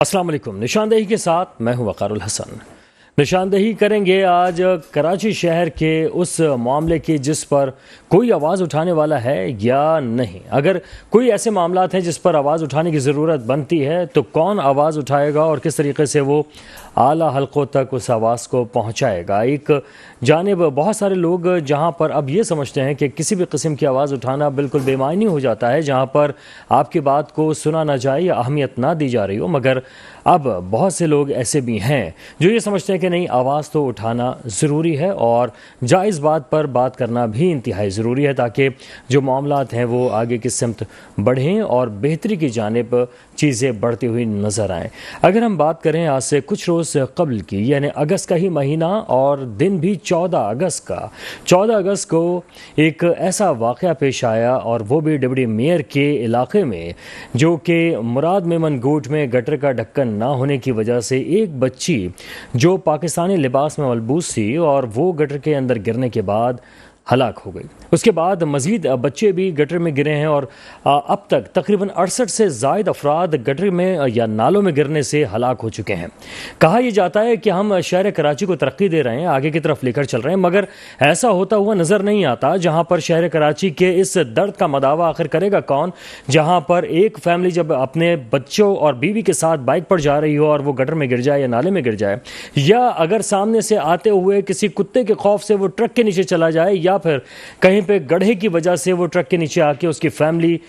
अस्सलाम वालेकुम। निशानदेही के साथ मैं हूं वक़ारुल हसन। निशानदेही करेंगे आज कराची शहर के उस मामले की जिस पर कोई आवाज़ उठाने वाला है या नहीं। अगर कोई ऐसे मामलात हैं जिस पर आवाज़ उठाने की ज़रूरत बनती है तो कौन आवाज़ उठाएगा और किस तरीके से वो आला हलकों तक उस आवाज़ को पहुंचाएगा। एक जानिब बहुत सारे लोग जहां पर अब ये समझते हैं कि किसी भी किस्म की आवाज़ उठाना बिल्कुल बेमानी हो जाता है, जहां पर आपकी बात को सुना ना जाए या अहमियत ना दी जा रही हो, मगर अब बहुत से लोग ऐसे भी हैं जो ये समझते हैं कि नहीं, आवाज़ तो उठाना ज़रूरी है और जायज़ बात पर बात करना भी इंतहाई ज़रूरी है ताकि जो मामलात हैं वो आगे की सिमत बढ़ें और बेहतरी की जानिब चीज़ें बढ़ती हुई नज़र आएँ। अगर हम बात करें आज से कुछ रोज़ कबल की, यानी अगस्त का ही महीना और दिन भी 14 अगस्त का, 14 अगस्त को एक ऐसा वाक़या पेश आया और वो भी डिप्टी मेयर के इलाके में, जो कि मुराद मेमन गोट में गटर का ढक्कन ना होने की वजह से एक बच्ची जो पाकिस्तानी लिबास में मलबूस थी और वो गटर के अंदर गिरने के बाद हलाक हो गई। उसके बाद मज़ीद बच्चे भी गटर में गिरे हैं और अब तक तकरीबन 68 से ज़ायद अफराद गटर में या नालों में गिरने से हलाक हो चुके हैं। कहा यह जाता है कि हम शहर कराची को तरक्की दे रहे हैं, आगे की तरफ लेकर चल रहे हैं, मगर ऐसा होता हुआ नज़र नहीं आता। जहाँ पर शहर कराची के इस दर्द का मदावा आखिर करेगा कौन, जहाँ पर एक फैमिली जब अपने बच्चों और बीवी के साथ बाइक पर जा रही हो और वो गटर में गिर जाए या नाले में गिर जाए, या अगर सामने से आते हुए किसी कुत्ते के खौफ से वो ट्रक के नीचे चला जाए, या फिर कहीं पे गड्ढे की वजह से वो ट्रक के नीचे आके उसकी फैमिली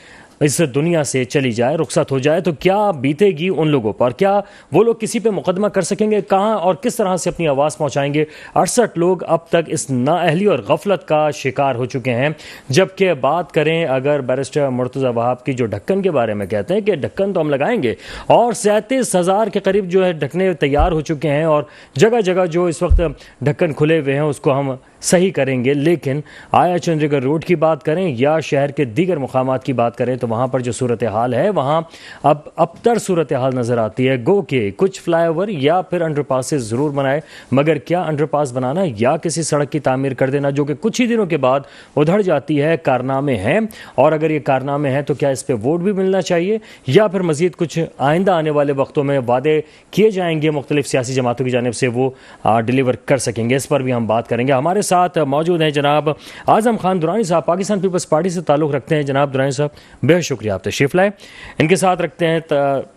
इस दुनिया से चली जाए, रुखसत हो जाए, तो क्या बीतेगी उन लोगों पर? क्या वो लोग किसी पे मुकदमा कर सकेंगे? कहाँ और किस तरह से अपनी आवाज़ पहुँचाएंगे? 68 लोग अब तक इस नाअहली और गफलत का शिकार हो चुके हैं। जबकि बात करें अगर बैरिस्टर मुर्तज़ा वहाब की जो ढक्कन के बारे में कहते हैं कि ढक्कन तो हम लगाएंगे और 37,000 के करीब जो है ढक्कने तैयार हो चुके हैं और जगह जगह जो इस वक्त ढक्कन खुले हुए हैं उसको हम सही करेंगे। लेकिन आया चंडीगढ़ रोड की बात करें या शहर के दीगर मुकामात की बात करें तो वहाँ पर जो सूरत हाल है वहाँ अब अबतर सूरत हाल नज़र आती है। गो के कुछ फ्लाईओवर या फिर अंडरपासेस ज़रूर बनाए, मगर क्या अंडरपास बनाना या किसी सड़क की तामीर कर देना जो कि कुछ ही दिनों के बाद उधड़ जाती है, कारनामे हैं? और अगर ये कारनामे हैं तो क्या इस पर वोट भी मिलना चाहिए या फिर मज़ीद कुछ आइंदा आने वाले वक्तों में वादे किए जाएंगे मुख्तलिफ सियासी जमातों की जानिब से, वो डिलीवर कर सकेंगे? इस पर भी हम बात करेंगे। हमारे साथ मौजूद हैं जनाब आजम खान दुरानी साहब, पाकिस्तान पीपल्स पार्टी से ताल्लुक़ रखते हैं। जनाब दुरानी साहब, बेहद शुक्रिया आप तशरीफ़ लाए। इनके साथ रखते हैं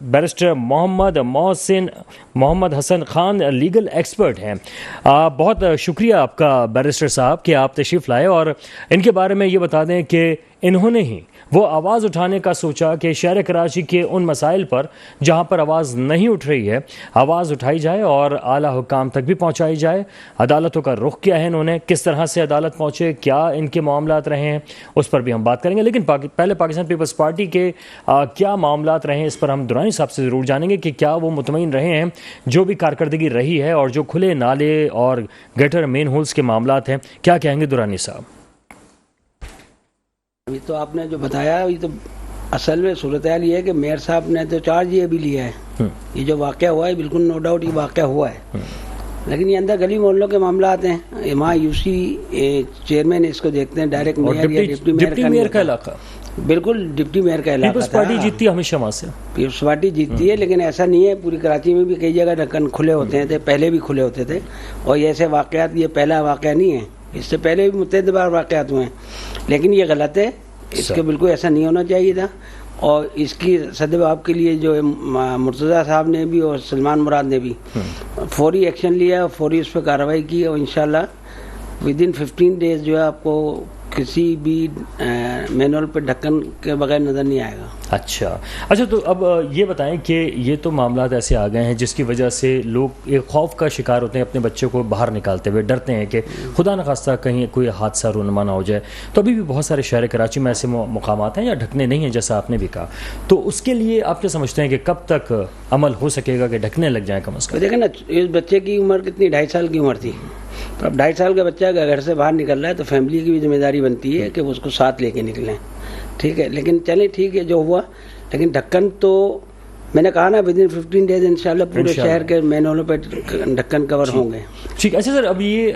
barrister Mohammad Mohsin Mohammad Hasan Khan, legal expert हैं। बहुत शुक्रिया आपका बैरिस्टर साहब कि आप तशरीफ़ लाए और इनके बारे में ये बता दें कि इन्होंने ही वो आवाज़ उठाने का सोचा कि शहर कराची के उन मसाइल पर जहाँ पर आवाज़ नहीं उठ रही है, आवाज़ उठाई जाए और आला हुकाम तक भी पहुँचाई जाए। अदालतों का रुख क्या है, इन्होंने किस तरह से अदालत पहुँचे, क्या इनके मामलात रहे हैं, उस पर भी हम बात करेंगे। लेकिन पहले पाकिस्तान पीपल्स पार्टी के क्या मामलात रहे हैं, इस पर हम दुरानी साहब से ज़रूर जानेंगे कि क्या वो मुतमईन रहे हैं जो भी कारकर्दगी रही है और जो खुले नाले और गटर मेन होल्स के मामलात हैं, क्या कहेंगे दुरानी साहब? अभी तो आपने जो बताया, ये तो असल में सूरत हाल ये है कि मेयर साहब ने तो चार्ज ये भी लिया है। ये जो वाक़या हुआ है बिल्कुल नो डाउट ये वाक़या हुआ है, लेकिन ये अंदर गली मोहल्लों के मामला आते हैं। वहाँ यूसी चेयरमैन इसको देखते हैं, डायरेक्ट मेयर या डिप्टी मेयर का इलाका, बिल्कुल डिप्टी मेयर का इलाका। पीपल्स पार्टी जीतती है हमेशा, वहाँ से पीपल्स पार्टी जीतती है, लेकिन ऐसा नहीं है। पूरी कराची में भी कई जगह ढक्कन खुले होते थे, पहले भी खुले होते थे और ऐसे वाक़यात ये पहला वाक़या नहीं है, इससे पहले भी मुतअद्दिद बार वाक़यात हुए हैं, लेकिन ये गलत है। इसके बिल्कुल ऐसा नहीं होना चाहिए था और इसकी सदजवाब के लिए जो मुर्तज़ा साहब ने भी और सलमान मुराद ने भी फौरी एक्शन लिया, फौरी उस पर कार्रवाई की और इंशाल्लाह विदिन 15 डेज जो है आपको किसी भी मैनुअल पे ढक्कन के बगैर नज़र नहीं आएगा। अच्छा, तो अब ये बताएं कि ये तो मामलात ऐसे आ गए हैं जिसकी वजह से लोग एक खौफ का शिकार होते हैं, अपने बच्चों को बाहर निकालते हुए डरते हैं कि खुदा न खास्ता कहीं कोई हादसा रूनमा ना हो जाए। तो अभी भी बहुत सारे शहर कराची में ऐसे मुकामात हैं या ढकने नहीं हैं, जैसा आपने भी कहा, तो उसके लिए आप क्या समझते हैं कि कब तक अमल हो सकेगा कि ढकने लग जाए कम अज़ कम? देखें ना, इस बच्चे की उम्र कितनी, 2.5 साल की उम्र थी। तो अब 2.5 साल का बच्चा अगर घर से बाहर निकल रहा है तो फैमिली की भी जिम्मेदारी बनती है कि वो उसको साथ लेके निकलें, ठीक है। लेकिन चलें, ठीक है जो हुआ, लेकिन ढक्कन तो मैंने कहा ना विद इन 15 डेज इंशाल्लाह पूरे शहर के मेन रोडों पे ढक्कन कवर होंगे। ठीक। अच्छा सर, अब ये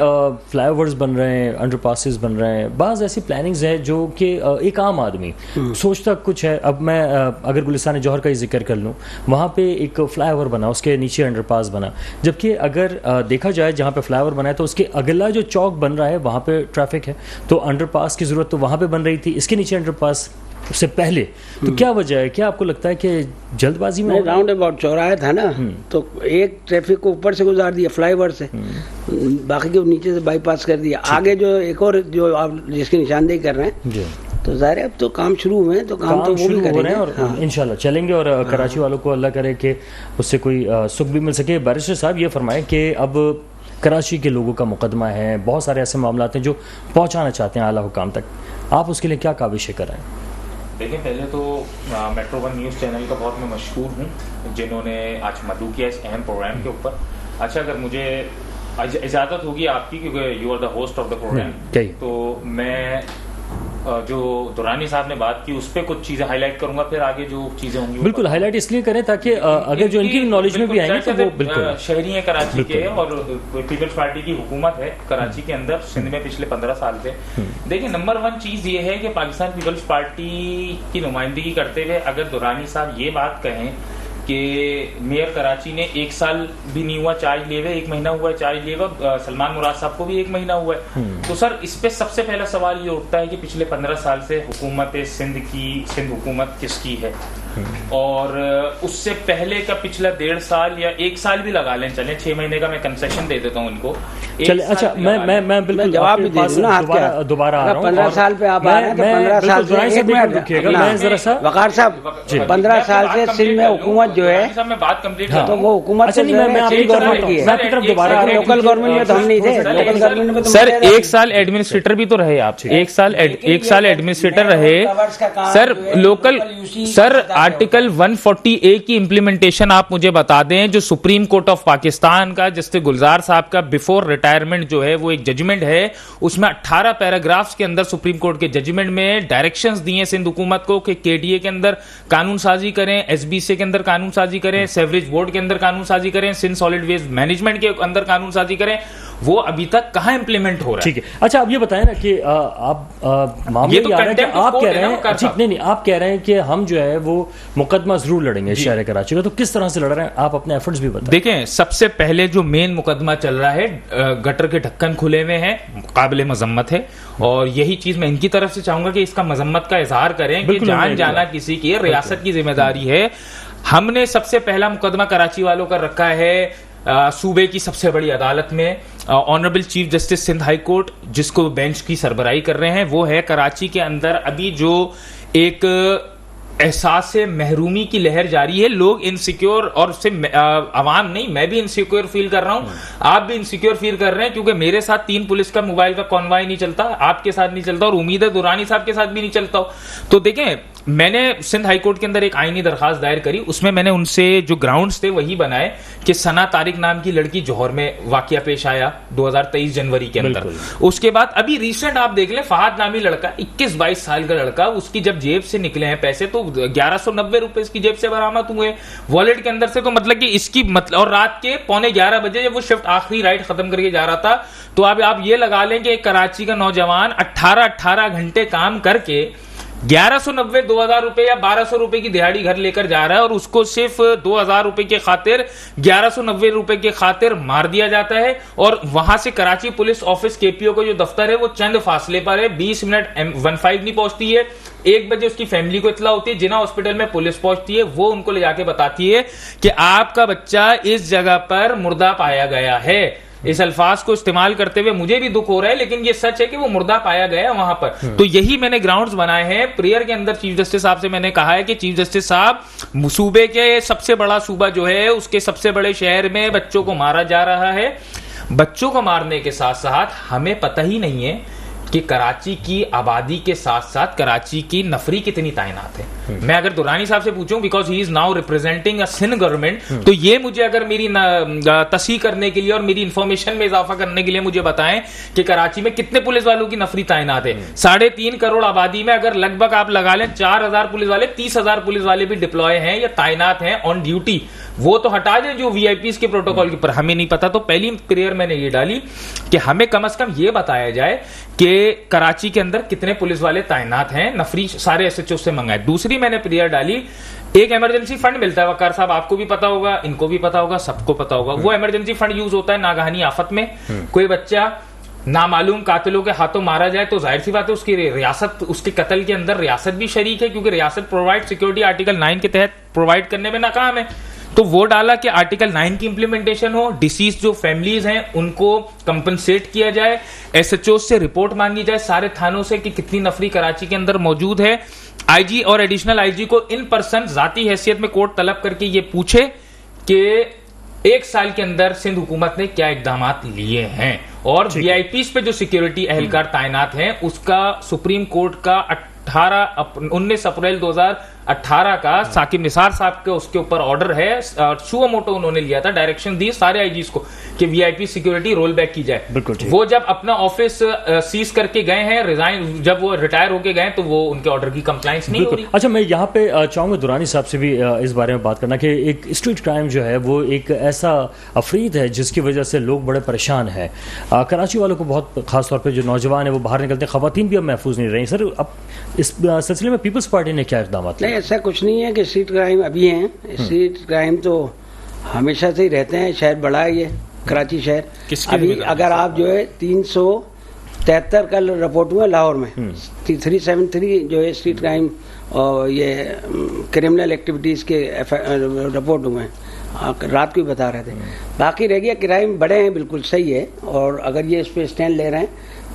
फ्लाईओवर्स बन रहे हैं, अंडरपासेस बन रहे हैं, बाज़ ऐसी प्लानिंग्स हैं जो कि एक आम आदमी सोचता कुछ है। अब मैं अगर गुलिस्तान जौहर का ही जिक्र कर लूँ, वहाँ पे एक फ्लाईओवर बना, उसके नीचे अंडरपास बना, जबकि अगर देखा जाए जहाँ पे फ्लाईओवर बना है तो उसके अगला जो चौक बन रहा है वहाँ पे ट्रैफिक है, तो अंडरपास की ज़रूरत तो वहाँ पे बन रही थी, इसके नीचे अंडरपास उससे पहले। तो क्या वजह है, क्या आपको लगता है कि जल्दबाजी में? राउंड अबाउट चौराहा था ना, तो एक ट्रैफिक को ऊपर से गुजार दिया फ्लाईओवर से, बाकी को नीचे से बाईपास कर दिया। आगे जो एक और जो आप जिसकी निशानदेही कर रहे हैं, तो जाहिर है अब तो काम शुरू हुए हैं, तो काम तो शुरू हो रहे हैं और इंशाल्लाह चलेंगे। और कराची वालों को अल्लाह करे कि उससे कोई सुख भी मिल सके। बैरिस्टर साहब ये फरमाएं कि अब कराची के लोगों का मुकदमा है, बहुत सारे ऐसे मामला हैं जो पहुंचाना चाहते हैं आला हुकाम तक, आप उसके लिए क्या काविशें कर रहे हैं? देखिए, पहले तो मेट्रो 1 न्यूज़ चैनल का बहुत मैं मशहूर हूँ जिन्होंने आज मदू किया इस अहम प्रोग्राम के ऊपर। अच्छा, अगर मुझे इजाज़त होगी आपकी, क्योंकि you are the host of the programme, तो मैं जो दुरानी साहब ने बात की उस पर कुछ चीज़ें हाईलाइट करूंगा, फिर आगे जो चीज़ें होंगी बिल्कुल हाईलाइट इसलिए करें ताकि अगर जो इनकी नॉलेज में भी आएंगे तो वो बिल्कुल शहरी हैं कराची के, और पीपल्स पार्टी की हुकूमत है कराची के अंदर सिंध में पिछले 15 साल से। देखिए, नंबर 1 चीज़ ये है कि पाकिस्तान पीपल्स पार्टी की नुमाइंदगी करते हुए अगर दुरानी साहब ये बात कहें कि मेयर कराची ने 1 साल भी नहीं हुआ चार्ज लिए हुए, 1 महीना हुआ चार्ज लिए हुए, सलमान मुराद साहब को भी 1 महीना हुआ है, तो सर इस पे सबसे पहला सवाल ये उठता है कि पिछले 15 साल से हुकूमत सिंध हुकूमत किसकी है? और उससे पहले का पिछला 1.5 साल या 1 साल भी लगा लें, चलें 6 महीने का मैं कंसेशन दे देता हूँ इनको। चले, अच्छा मैं बिल्कुल जवाब भी दे दूं ना, दोबारा आ रहा हूँ। 15 साल पे आप आ रहे हैं, तो 15 साल से मैं जरा सा वकार साहब 15 साल से सिंध में हुकूमत जो है, मैं बात कंप्लीट तो वो हुकूमत गवर्नमेंट की है, लोकल गवर्नमेंट में तो हम नहीं थे, लोकल गवर्नमेंट में सर 1 साल एडमिनिस्ट्रेटर भी तो रहे आप, 1 साल एडमिनिस्ट्रेटर रहे sir. Local sir article 140A की इम्प्लीमेंटेशन आप मुझे बता दें, जो सुप्रीम कोर्ट ऑफ पाकिस्तान का जस्टिस गुलजार साहब का बिफोर रिटायरमेंट जो है वो एक जजमेंट है, उसमें 18 पैराग्राफ्स के अंदर सुप्रीम कोर्ट के जजमेंट में डायरेक्शंस दिए सिंध हुकूमत को कि केडीए के अंदर कानून साजी करें, एसबीसी के अंदर कानून साजी करें, सेवरेज बोर्ड के अंदर कानून साजी करें, सिंध सॉलिड वेस्ट मैनेजमेंट के अंदर कानून साजी करें। वो अभी तक कहां इंप्लीमेंट हो रहा है? ठीक है। अच्छा, अब ये बताएं ना कि आप मामले ये तो आप कह रहे हैं आप कह रहे हैं कि हम जो है वो मुकदमा जरूर लड़ेंगे शहर कराची का, तो किस तरह से लड़ रहे हैं आप? अपने एफर्ट्स भी बताएं। देखें, सबसे पहले जो मेन मुकदमा चल रहा है, गटर के ढक्कन खुले हुए हैं, काबिल मजम्मत है, और यही चीज मैं इनकी तरफ से चाहूंगा कि इसका मजम्मत का इजहार करें कि जान जाना किसी की, रियासत की जिम्मेदारी है। हमने सबसे पहला मुकदमा कराची वालों का रखा है सूबे की सबसे बड़ी अदालत में, honourable chief justice Sindh high court, जिसको बेंच की सरबराही कर रहे हैं, वो है कराची के अंदर अभी जो एक एहसास से महरूमी की लहर जारी है, लोग इनसिक्योर, और उससे आवाम नहीं, मैं भी इनसिक्योर फील कर रहा हूं, आप भी इनसिक्योर फील कर रहे हैं, क्योंकि मेरे साथ 3 पुलिस का मोबाइल का कॉन्वॉय नहीं चलता, आपके साथ नहीं चलता, और उम्मीद है दुरानी साहब के साथ भी नहीं चलता हो। तो देखें, मैंने सिंध हाईकोर्ट के अंदर एक आईनी दरखास्त दायर करी, उसमें मैंने उनसे जो ग्राउंड्स थे वही बनाए कि सना तारिक नाम की लड़की जौहर में वाकया पेश आया 2023 जनवरी के अंदर। उसके बाद अभी रिसेंट आप देख लें, फहाद नामी लड़का 21-22 साल का लड़का, उसकी जब जेब से निकले हैं पैसे तो 1190 रुपए इसकी जेब से बरामद हुए वॉलेट के अंदर से। तो मतलब कि इसकी मतलब, और रात के 11:15 बजे जब वो शिफ्ट आखिरी राइड खत्म करके जा रहा था, तो अब आप ये लगा लें कि कराची का नौजवान 18 घंटे काम करके 1190 2000 रुपए या 1200 रुपए की दिहाड़ी घर लेकर जा रहा है, और उसको सिर्फ 2000 रुपए के खातिर 1190 रुपए के खातिर मार दिया जाता है। और वहां से कराची पुलिस ऑफिस केपीओ का जो दफ्तर है वो चंद फासले पर है, 20 मिनट M15 नहीं पहुंचती है। 1 बजे उसकी फैमिली को इतला होती है, जिना हॉस्पिटल में पुलिस पहुंचती है, वो उनको ले जाके बताती है कि आपका बच्चा इस जगह पर मुर्दा पाया गया है। इस अल्फाज को इस्तेमाल करते हुए मुझे भी दुख हो रहा है, लेकिन ये सच है कि वो मुर्दा पाया गया वहां पर। तो यही मैंने ग्राउंड्स बनाए हैं प्रेयर के अंदर। चीफ जस्टिस साहब से मैंने कहा है कि चीफ जस्टिस साहब, सूबे के सबसे बड़ा सूबा जो है उसके सबसे बड़े शहर में बच्चों को मारा जा रहा है। बच्चों को मारने के साथ साथ हमें पता ही नहीं है कि कराची की आबादी के साथ साथ कराची की नफरी कितनी तैनात है। मैं अगर दुरानी साहब से पूछूं, because he is now representing a Sindh government, तो ये मुझे अगर मेरी तस्हीह करने के लिए और मेरी इंफॉर्मेशन में इजाफा करने के लिए मुझे बताएं कि कराची में कितने पुलिस वालों की नफरी तैनात है। 3.5 करोड़ आबादी में अगर लगभग आप लगा लें 4,000 पुलिस वाले, 30,000 पुलिस वाले भी डिप्लॉय हैं या तैनात हैं ऑन ड्यूटी। वो तो हटा दें जो वीआईपीज के प्रोटोकॉल के ऊपर, हमें नहीं पता। तो पहली प्रेयर मैंने ये डाली कि हमें कम से कम ये बताया जाए कि कराची के अंदर कितने पुलिस वाले तैनात हैं, नफरी सारे एसएचओ से मंगाए। दूसरी मैंने प्रेयर डाली, एक इमरजेंसी फंड मिलता है वकार साहब, आपको भी पता होगा, इनको भी पता होगा, सबको पता होगा। वो इमरजेंसी फंड यूज होता है नागहानी आफत में। कोई बच्चा नामालूम कातिलों के हाथों मारा जाए तो जाहिर सी बात है उसकी रियासत, उसके कत्ल के अंदर रियासत भी शरीक है, क्योंकि रियासत प्रोवाइड सिक्योरिटी आर्टिकल 9 के तहत प्रोवाइड करने में नाकाम है। तो वो डाला कि आर्टिकल 9 की इंप्लीमेंटेशन हो, डिसीज जो फैमिलीज हैं उनको कंपनसेट किया जाए, एसएचओ से रिपोर्ट मांगी जाए सारे थानों से कि कितनी नफरी कराची के अंदर मौजूद है। आईजी और एडिशनल आईजी को इन पर्सन जाती हैसियत में कोर्ट तलब करके ये पूछे कि 1 साल के अंदर सिंध हुकूमत ने क्या इकदाम लिए हैं, और वीआईपीज पे जो सिक्योरिटी एहलकार तैनात हैं उसका सुप्रीम कोर्ट का 19 अप्रैल 2018 का साकिब निसार साहब के उसके ऊपर ऑर्डर है, सुओ मोटो उन्होंने लिया था, डायरेक्शन दी सारे आईजीज को कि वीआईपी सिक्योरिटी रोल बैक की जाए। वो जब अपना ऑफिस सीज करके गए हैं, रिजाइन जब वो रिटायर होके गए तो वो उनके ऑर्डर की कंप्लायंस नहीं हो रही। अच्छा, मैं यहाँ पे चाहूंगा दुरानी साहब से भी इस बारे में बात करना कि एक स्ट्रीट क्राइम जो है वो एक ऐसा अफरीद है जिसकी वजह से लोग बड़े परेशान हैं। कराची वालों को बहुत खासतौर पर जो नौजवान है वो बाहर निकलते हैं, खवातीन भी अब महफूज नहीं रही। सर, अब इस सिलसिले में पीपल्स पार्टी ने क्या इकदाम नहीं, ऐसा कुछ नहीं है कि स्ट्रीट क्राइम अभी हैं। स्ट्रीट क्राइम तो हमेशा से ही रहते हैं, शहर बड़ा है ये कराची शहर। अभी अगर आप जो है 373 कल रिपोर्ट हुआ लाहौर में, 373 जो है स्ट्रीट क्राइम और ये क्रिमिनल एक्टिविटीज़ के रिपोर्ट हुए हैं, रात को ही बता रहे थे। बाकी रह गया क्राइम बड़े हैं, बिल्कुल सही है, और अगर ये इस पर स्टैंड ले रहे हैं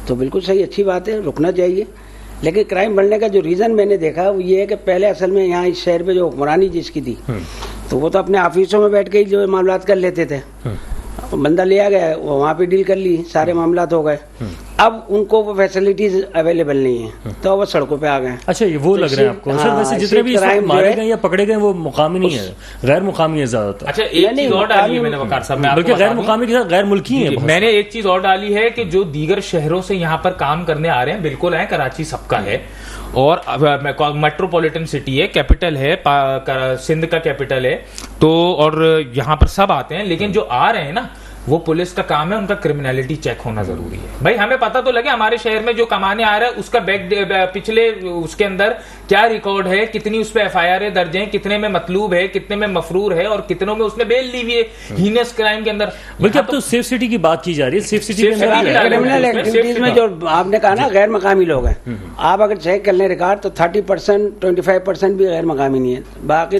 तो बिल्कुल सही, अच्छी बात है, रुकना चाहिए। लेकिन क्राइम बढ़ने का जो रीज़न मैंने देखा वो ये है कि पहले असल में यहाँ इस शहर पे जो हुक्मरानी जिसकी थी तो वो तो अपने ऑफिसों में बैठ के ही जो मामलात कर लेते थे, बंदा लिया गया वो वहाँ पे डील कर ली, सारे मामलात हो गए। अब उनको वो फैसिलिटीज अवेलेबल नहीं है तो वो सड़कों पे आ गए। अच्छा, ये वो लग रहा है आपको? सर, वैसे जितने भी मारे गए या पकड़े गए वो मुकामी नहीं है, गैर मुकामी है ज्यादातर। अच्छा, एक चीज और डाली है मैंने वकार साहब, बल्कि गैर मुकामी के साथ गैर मुल्की है। मैंने एक चीज और डाली है कि जो दीगर शहरों से यहाँ पर काम करने आ रहे हैं, बिल्कुल है, कराची सबका है और मेट्रोपॉलिटन सिटी है, कैपिटल है, सिंध का कैपिटल है, तो और यहाँ पर सब आते हैं। लेकिन जो आ रहे हैं ना, वो पुलिस का काम है, उनका क्रिमिनलिटी चेक होना जरूरी है। भाई हमें पता तो लगे हमारे शहर में जो कमाने आ रहा है उसका पिछले उसके अंदर क्या रिकॉर्ड है, कितनी उस पर एफआईआर दर्ज है, कितने में मतलूब है, कितने में मफरूर है और कितनों में उसने बेल ली हुई है हीनस क्राइम के अंदर। बल्कि अब तो सेफ सिटी की बात की जा रही है। सेफ सिटी क्रिमिनल एक्टिविटीज में जो आपने कहा ना गैर मकामी लोग हैं, आप अगर चेक कर लें रिकॉर्ड तो 30%, 25% भी गैर मकामी नहीं है, बाकी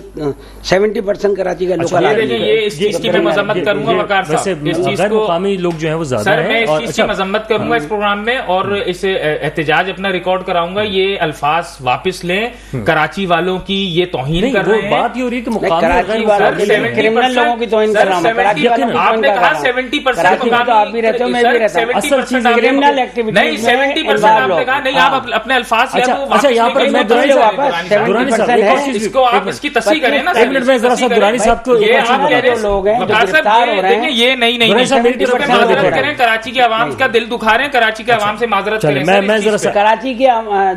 70% कराची का लोकल आदमी। ये इस चीज की मैं मजम्मत करूंगा वकार साहब, गैर मुकामी लोग जो है वो ज्यादा है। मैं इस चीज की मजम्मत करूंगा इस प्रोग्राम में और इसे एहतजाज अपना रिकॉर्ड कराऊंगा। ये अल्फाज वापस लें, कराची वालों की ये तौहीन कर रहे हैं। बात ये हो रही है कि कराची वालों क्रिमिनल लोगों की तौहीन कर रहा हूं। आपने कहा 70% आप भी रहते हो, मैं भी रहता हूं। असल चीज क्रिमिनल एक्टिविटी नहीं, 70% आपने कहा नहीं, आप अपने अल्फाज अच्छा, यहाँ पर मैं दुरानी साहब इसको आप इसकी तस्दीक करें ना। एक मिनट में जरा सा दुरानी साहब को ये आप कह रहे लोग हैं गिरफ्तार हो रहे हैं, ये नहीं माजरत करें, कराची के आवाम का दिल दुखा रहे हैं, कराची के आवाम से माजरत करें। मैं जरा कराची की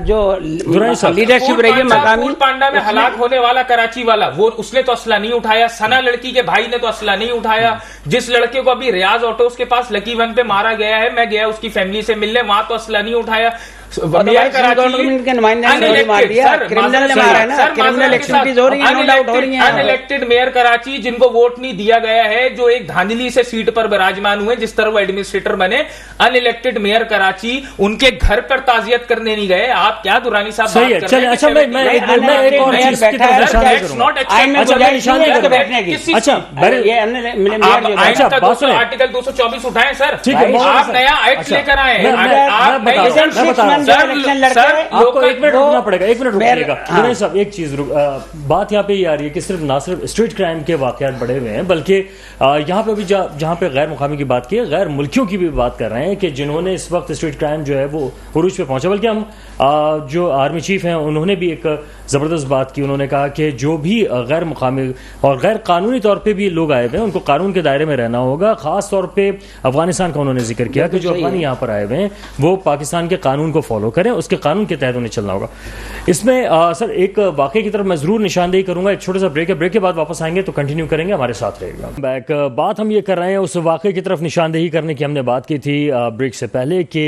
जो लीडरशिप रही है मकामी पांडा में हलाक होने वाला कराची वाला, वो उसने तो असला नहीं उठाया, सना लड़की के भाई ने तो असला नहीं उठाया। जिस लड़के को अभी रियाज ऑटोस के पास लकी वन पे मारा गया है, मैं गया उसकी फैमिली से मिलने, वहां तो असला नहीं उठाया। अनइलेक्टेड मेयर कराची जिनको वोट नहीं दिया गया है, जो एक धांधली से सीट पर विराजमान हुए, जिस तरह वो एडमिनिस्ट्रेटर बने, अनइलेक्टेड मेयर कराची, उनके घर पर ताजियत करने नहीं गए। आप क्या दुरानी साहब बात कर रहे हैं? अच्छा, मैं एक और चीज की तरफ इशारा करूंगा। आइन अच्छा, का बात सुनिए। आर्टिकल 224 उठाएं सर। ठीक है, बहुत आप अच्छा। नया एक्ट अच्छा, लेकर आए। मैं आप बता नई- रहा हूं, सर, मैं बता रहा हूं। सर, इलेक्शन लड़के सर, आपको लोकल- 1 मिनट रुकना पड़ेगा, 1 मिनट रुकिएगा। हाँ। गुरु साहब एक चीज बात यहाँ पे ये आ रही है कि सिर्फ ना सिर्फ स्ट्रीट क्राइम के वाकयात बढ़े हुए हैं, बल्कि यहाँ पे भी जहाँ पे गैर मुकामी की बात की है, गैर मुल्कियों की भी बात कर रहे हैं कि जिन्होंने इस वक्त स्ट्रीट क्राइम जो है वो उरूज पे पहुंचा। बल्कि हम जो आर्मी चीफ हैं उन्होंने भी एक ज़बरदस्त बात की। उन्होंने कहा कि जो भी गैर मुकामी और गैर कानूनी तौर पे भी लोग आए हुए हैं उनको कानून के दायरे में रहना होगा। खास तौर पे अफगानिस्तान का उन्होंने जिक्र किया कि जो अफगानी यहाँ पर आए हुए हैं वो पाकिस्तान के कानून को फॉलो करें, उसके कानून के तहत उन्हें चलना होगा। इसमें सर एक वाकये की तरफ मैं जरूर निशानदेही करूंगा। एक छोटा सा ब्रेक है, ब्रेक के बाद वापस आएंगे तो कंटिन्यू करेंगे, हमारे साथ रहेगा। बैक बात हम ये कर रहे हैं उस वाकये की तरफ निशानदेही करने की हमने बात की थी ब्रेक से पहले कि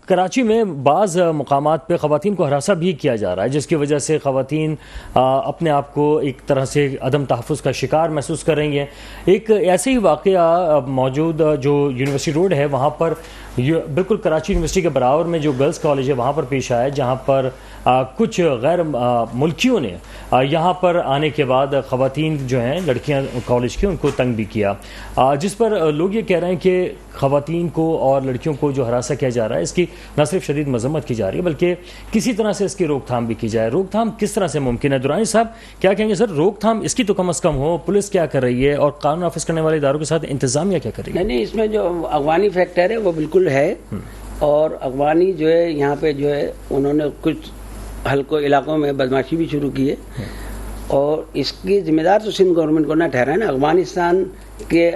कराची में बाज़ मकामात पे ख़वातीन को हरासा भी किया जा रहा है, जिसकी वजह से ख़वातीन अपने आप को एक तरह से अदम तहफ़्फ़ुज़ का शिकार महसूस कर रही हैं। एक ऐसे ही वाक़या मौजूद जो यूनिवर्सिटी रोड है वहाँ पर बिल्कुल कराची यूनिवर्सिटी के बराबर में जो गर्ल्स कॉलेज है वहाँ पर पेश आया, जहाँ पर कुछ गैर मुल्कियों ने यहाँ पर आने के बाद ख़वातीन जो हैं लड़कियाँ कॉलेज की उनको तंग भी किया, जिस पर लोग ये कह रहे हैं कि ख़वातीन को और लड़कियों को जो हरासा किया जा रहा है इसकी न सिर्फ शदीद मजम्मत की जा रही है बल्कि किसी तरह से इसकी रोकथाम भी की जाए। रोकथाम किस तरह से मुमकिन है? दुरानी साहब क्या कहेंगे सर? रोकथाम इसकी तो कम अज़ कम हो, पुलिस क्या कर रही है और कानून नाफिज करने वाले इदारों के साथ इंतजामिया क्या कर रही है? नहीं, इसमें जो अगवानी फैक्टर है वो बिल्कुल है। और अगवानी जो है यहाँ पे जो है उन्होंने कुछ हल्कों इलाकों में बदमाशी भी शुरू की है और इसकी जिम्मेदार तो सिंध गवर्नमेंट को ना ठहराए ना। अफगानिस्तान के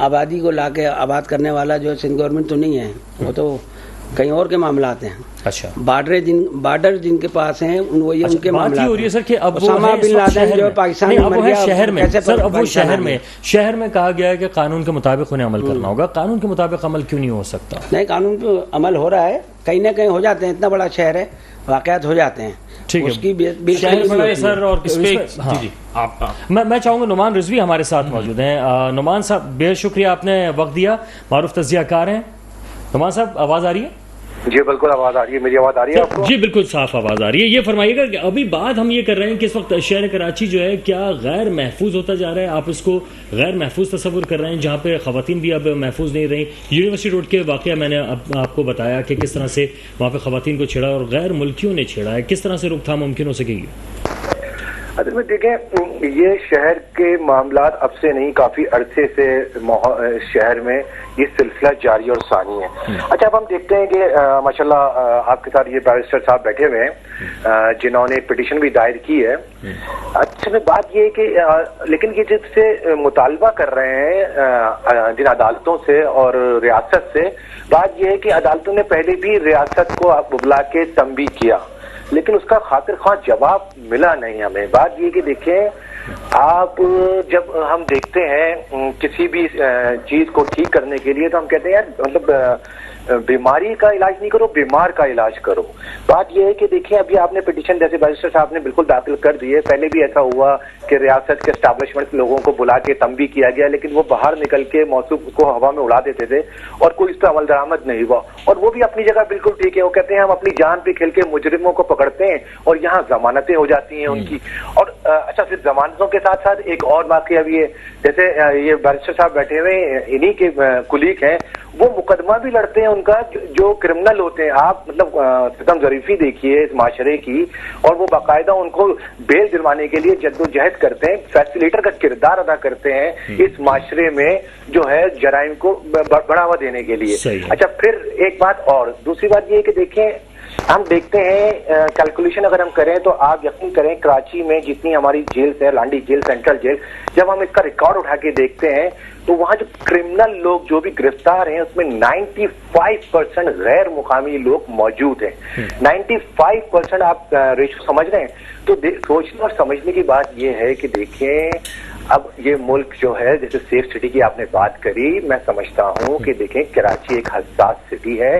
आबादी को ला के आबाद करने वाला जो सिंध गवर्नमेंट तो नहीं है, वो तो कहीं और के मामलात हैं। अच्छा, बॉर्डर जिनके पास हैं वो ये उनके मामला हो रही है सर कि अब ओसामा बिन लादेन जो पाकिस्तान में मर गया, शहर में कैसे सर, अब वो पाकिस्तान शहर में कहा गया है कि कानून के मुताबिक उन्हें अमल करना होगा। कानून के मुताबिक अमल क्यों नहीं हो सकता? नहीं, कानून पे अमल हो रहा है, कहीं ना कहीं हो जाते हैं, इतना बड़ा शहर है, वाकयात हो जाते हैं। ठीक है, उसकी शहर बड़ा है सर। और हाँ। जी, आप मैं चाहूंगा नुमान रिजवी हमारे साथ मौजूद हैं। नुमान साहब बेहद शुक्रिया, आपने वक्त दिया, मारूफ तजियाकार हैं। नुमान साहब आवाज़ आ रही है? जी बिल्कुल आवाज आ रही है। मेरी आवाज आ रही है आपको? जी बिल्कुल साफ आवाज आ रही है। ये फरमाइएगा कि अभी बात हम ये कर रहे हैं कि इस वक्त शहर कराची जो है क्या गैर महफूज होता जा रहा है? आप इसको गैर महफूज तस्वुर कर रहे हैं जहाँ पे खवातीन भी अब महफूज नहीं रही? यूनिवर्सिटी रोड के वाकया मैंने आपको बताया कि किस तरह से वहाँ पे खवातीन को छेड़ा और गैर मुल्कियों ने छेड़ा है, किस तरह से रोकथाम मुमकिन हो सकेगी? असल में देखें, ये शहर के मामलात अब से नहीं, काफी अरसे से शहर में ये सिलसिला जारी और सानी है। अच्छा, अब हम देखते हैं कि माशाल्लाह आपके साथ ये बैरिस्टर साहब बैठे हुए हैं जिन्होंने पिटीशन भी दायर की है। अच्छा में बात ये है कि लेकिन ये जिससे मुतालबा कर रहे हैं जिन अदालतों से और रियासत से, बात ये है कि अदालतों ने पहले भी रियासत को बुला के तंबीह किया लेकिन उसका खातिर ख्वाह जवाब मिला नहीं हमें। बात ये कि देखें, आप जब हम देखते हैं किसी भी चीज को ठीक करने के लिए तो हम कहते हैं यार मतलब बीमारी का इलाज नहीं करो, बीमार का इलाज करो। बात यह है कि देखिए, अभी आपने पिटीशन जैसे बैरिस्टर साहब ने बिल्कुल दाखिल कर दी है। पहले भी ऐसा हुआ कि रियासत के एस्टैब्लिशमेंट लोगों को बुला के तंबीह किया गया लेकिन वो बाहर निकल के मौसू को हवा में उड़ा देते थे और कोई इस पर अमल दरामद नहीं हुआ। और वो भी अपनी जगह बिल्कुल ठीक है। वो कहते हैं हम अपनी जान पे खेल के मुजरिमों को पकड़ते हैं और यहाँ जमानतें हो जाती हैं उनकी। और अच्छा, फिर जमानतों के साथ साथ एक और वाकया भी है, जैसे ये बैरिस्टर साहब बैठे हुए इन्हीं के कुलीग हैं, वो मुकदमा भी लड़ते हैं उनका जो क्रिमिनल होते हैं। आप मतलब सितम ज़रीफी देखिए इस माशरे की, और वो बाकायदा उनको बेल दिलवाने के लिए जद्दोजहद करते हैं, फैसिलिटेटर का किरदार अदा करते हैं इस माशरे में जो है जराइम को बढ़ावा देने के लिए। अच्छा, फिर एक बात और, दूसरी बात ये है कि देखें, हम देखते हैं कैलकुलेशन अगर हम करें तो आप यकीन करें कराची में जितनी हमारी जेल्स है, लांडी जेल, सेंट्रल जेल, जब हम इसका रिकॉर्ड उठा के देखते हैं तो वहां जो क्रिमिनल लोग जो भी गिरफ्तार हैं उसमें 95% गैर मुकामी लोग मौजूद हैं। 95% आप रेशो समझ रहे हैं? तो सोचने और समझने की बात यह है कि देखें, अब ये मुल्क जो है, जैसे सेफ सिटी की आपने बात करी, मैं समझता हूं कि देखें कराची एक हसास सिटी है।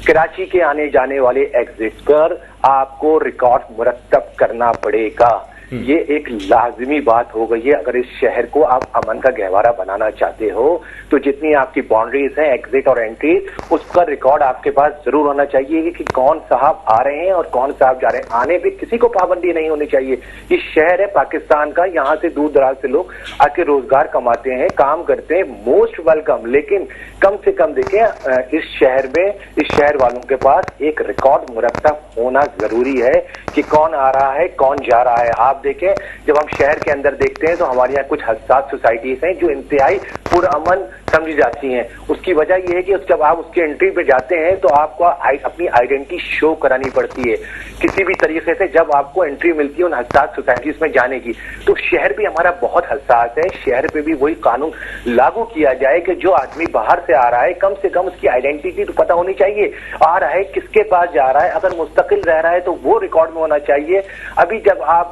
कराची के आने जाने वाले एग्जिट पर आपको रिकॉर्ड मुरतब करना पड़ेगा। ये एक लाजमी बात हो गई है। अगर इस शहर को आप अमन का गहवारा बनाना चाहते हो तो जितनी आपकी बाउंड्रीज हैं, एग्जिट और एंट्री, उसका रिकॉर्ड आपके पास जरूर होना चाहिए कि कौन साहब आ रहे हैं और कौन साहब जा रहे हैं। आने भी किसी को पाबंदी नहीं होनी चाहिए। ये शहर है पाकिस्तान का, यहाँ से दूर दराज से लोग आके रोजगार कमाते हैं, काम करते हैं, मोस्ट वेलकम। लेकिन कम से कम देखें इस शहर में, इस शहर वालों के पास एक रिकॉर्ड मुरतब होना जरूरी है कि कौन आ रहा है, कौन जा रहा है। आप देखें, जब हम शहर के अंदर देखते हैं तो हमारे यहाँ कुछ हसास सोसाइटीज हैं जो इंतहाई पुरअमन समझी जाती हैं। उसकी वजह यह है कि जब आप उसके एंट्री पे जाते हैं तो आपको अपनी आइडेंटिटी शो करानी पड़ती है किसी भी तरीके से। जब आपको एंट्री मिलती है उन हसास सोसाइटीज में जाने की, तो शहर भी हमारा बहुत हसास है। शहर पे भी वही कानून लागू किया जाए कि जो आदमी बाहर से आ रहा है कम से कम उसकी आइडेंटिटी तो पता होनी चाहिए, आ रहा है किसके पास जा रहा है। अगर मुस्तकिल रह रहा है तो वो रिकॉर्ड में होना चाहिए। अभी जब आप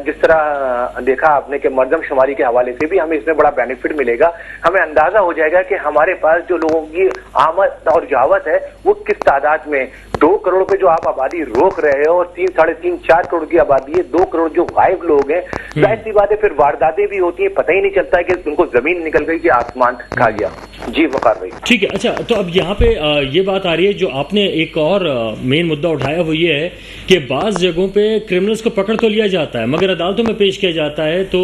जिस तरह देखा आपने कि मर्दमशुमारी के हवाले से भी हमें इसमें बड़ा बेनिफिट मिलेगा। हमें अंदाजा हो जाएगा कि हमारे पास जो लोगों की आमद और जावत है वो किस तादाद में। 2 करोड़ पे जो आप आबादी रोक रहे हो और 3, 3.5, 4 करोड़ की आबादी है, 2 करोड़ जो गायब लोग हैं, जाहिर सी बात है फिर वारदातें भी होती है, पता ही नहीं चलता है कि उनको जमीन निकल गई कि आसमान खा गया। जी वकार भाई। ठीक है, अच्छा, तो अब यहाँ पे ये बात आ रही है, जो आपने एक और मेन मुद्दा उठाया वो ये है कि बाज़ जगहों पे क्रिमिनल्स को पकड़ तो लिया जाता है मगर अदालतों में पेश किया जाता है तो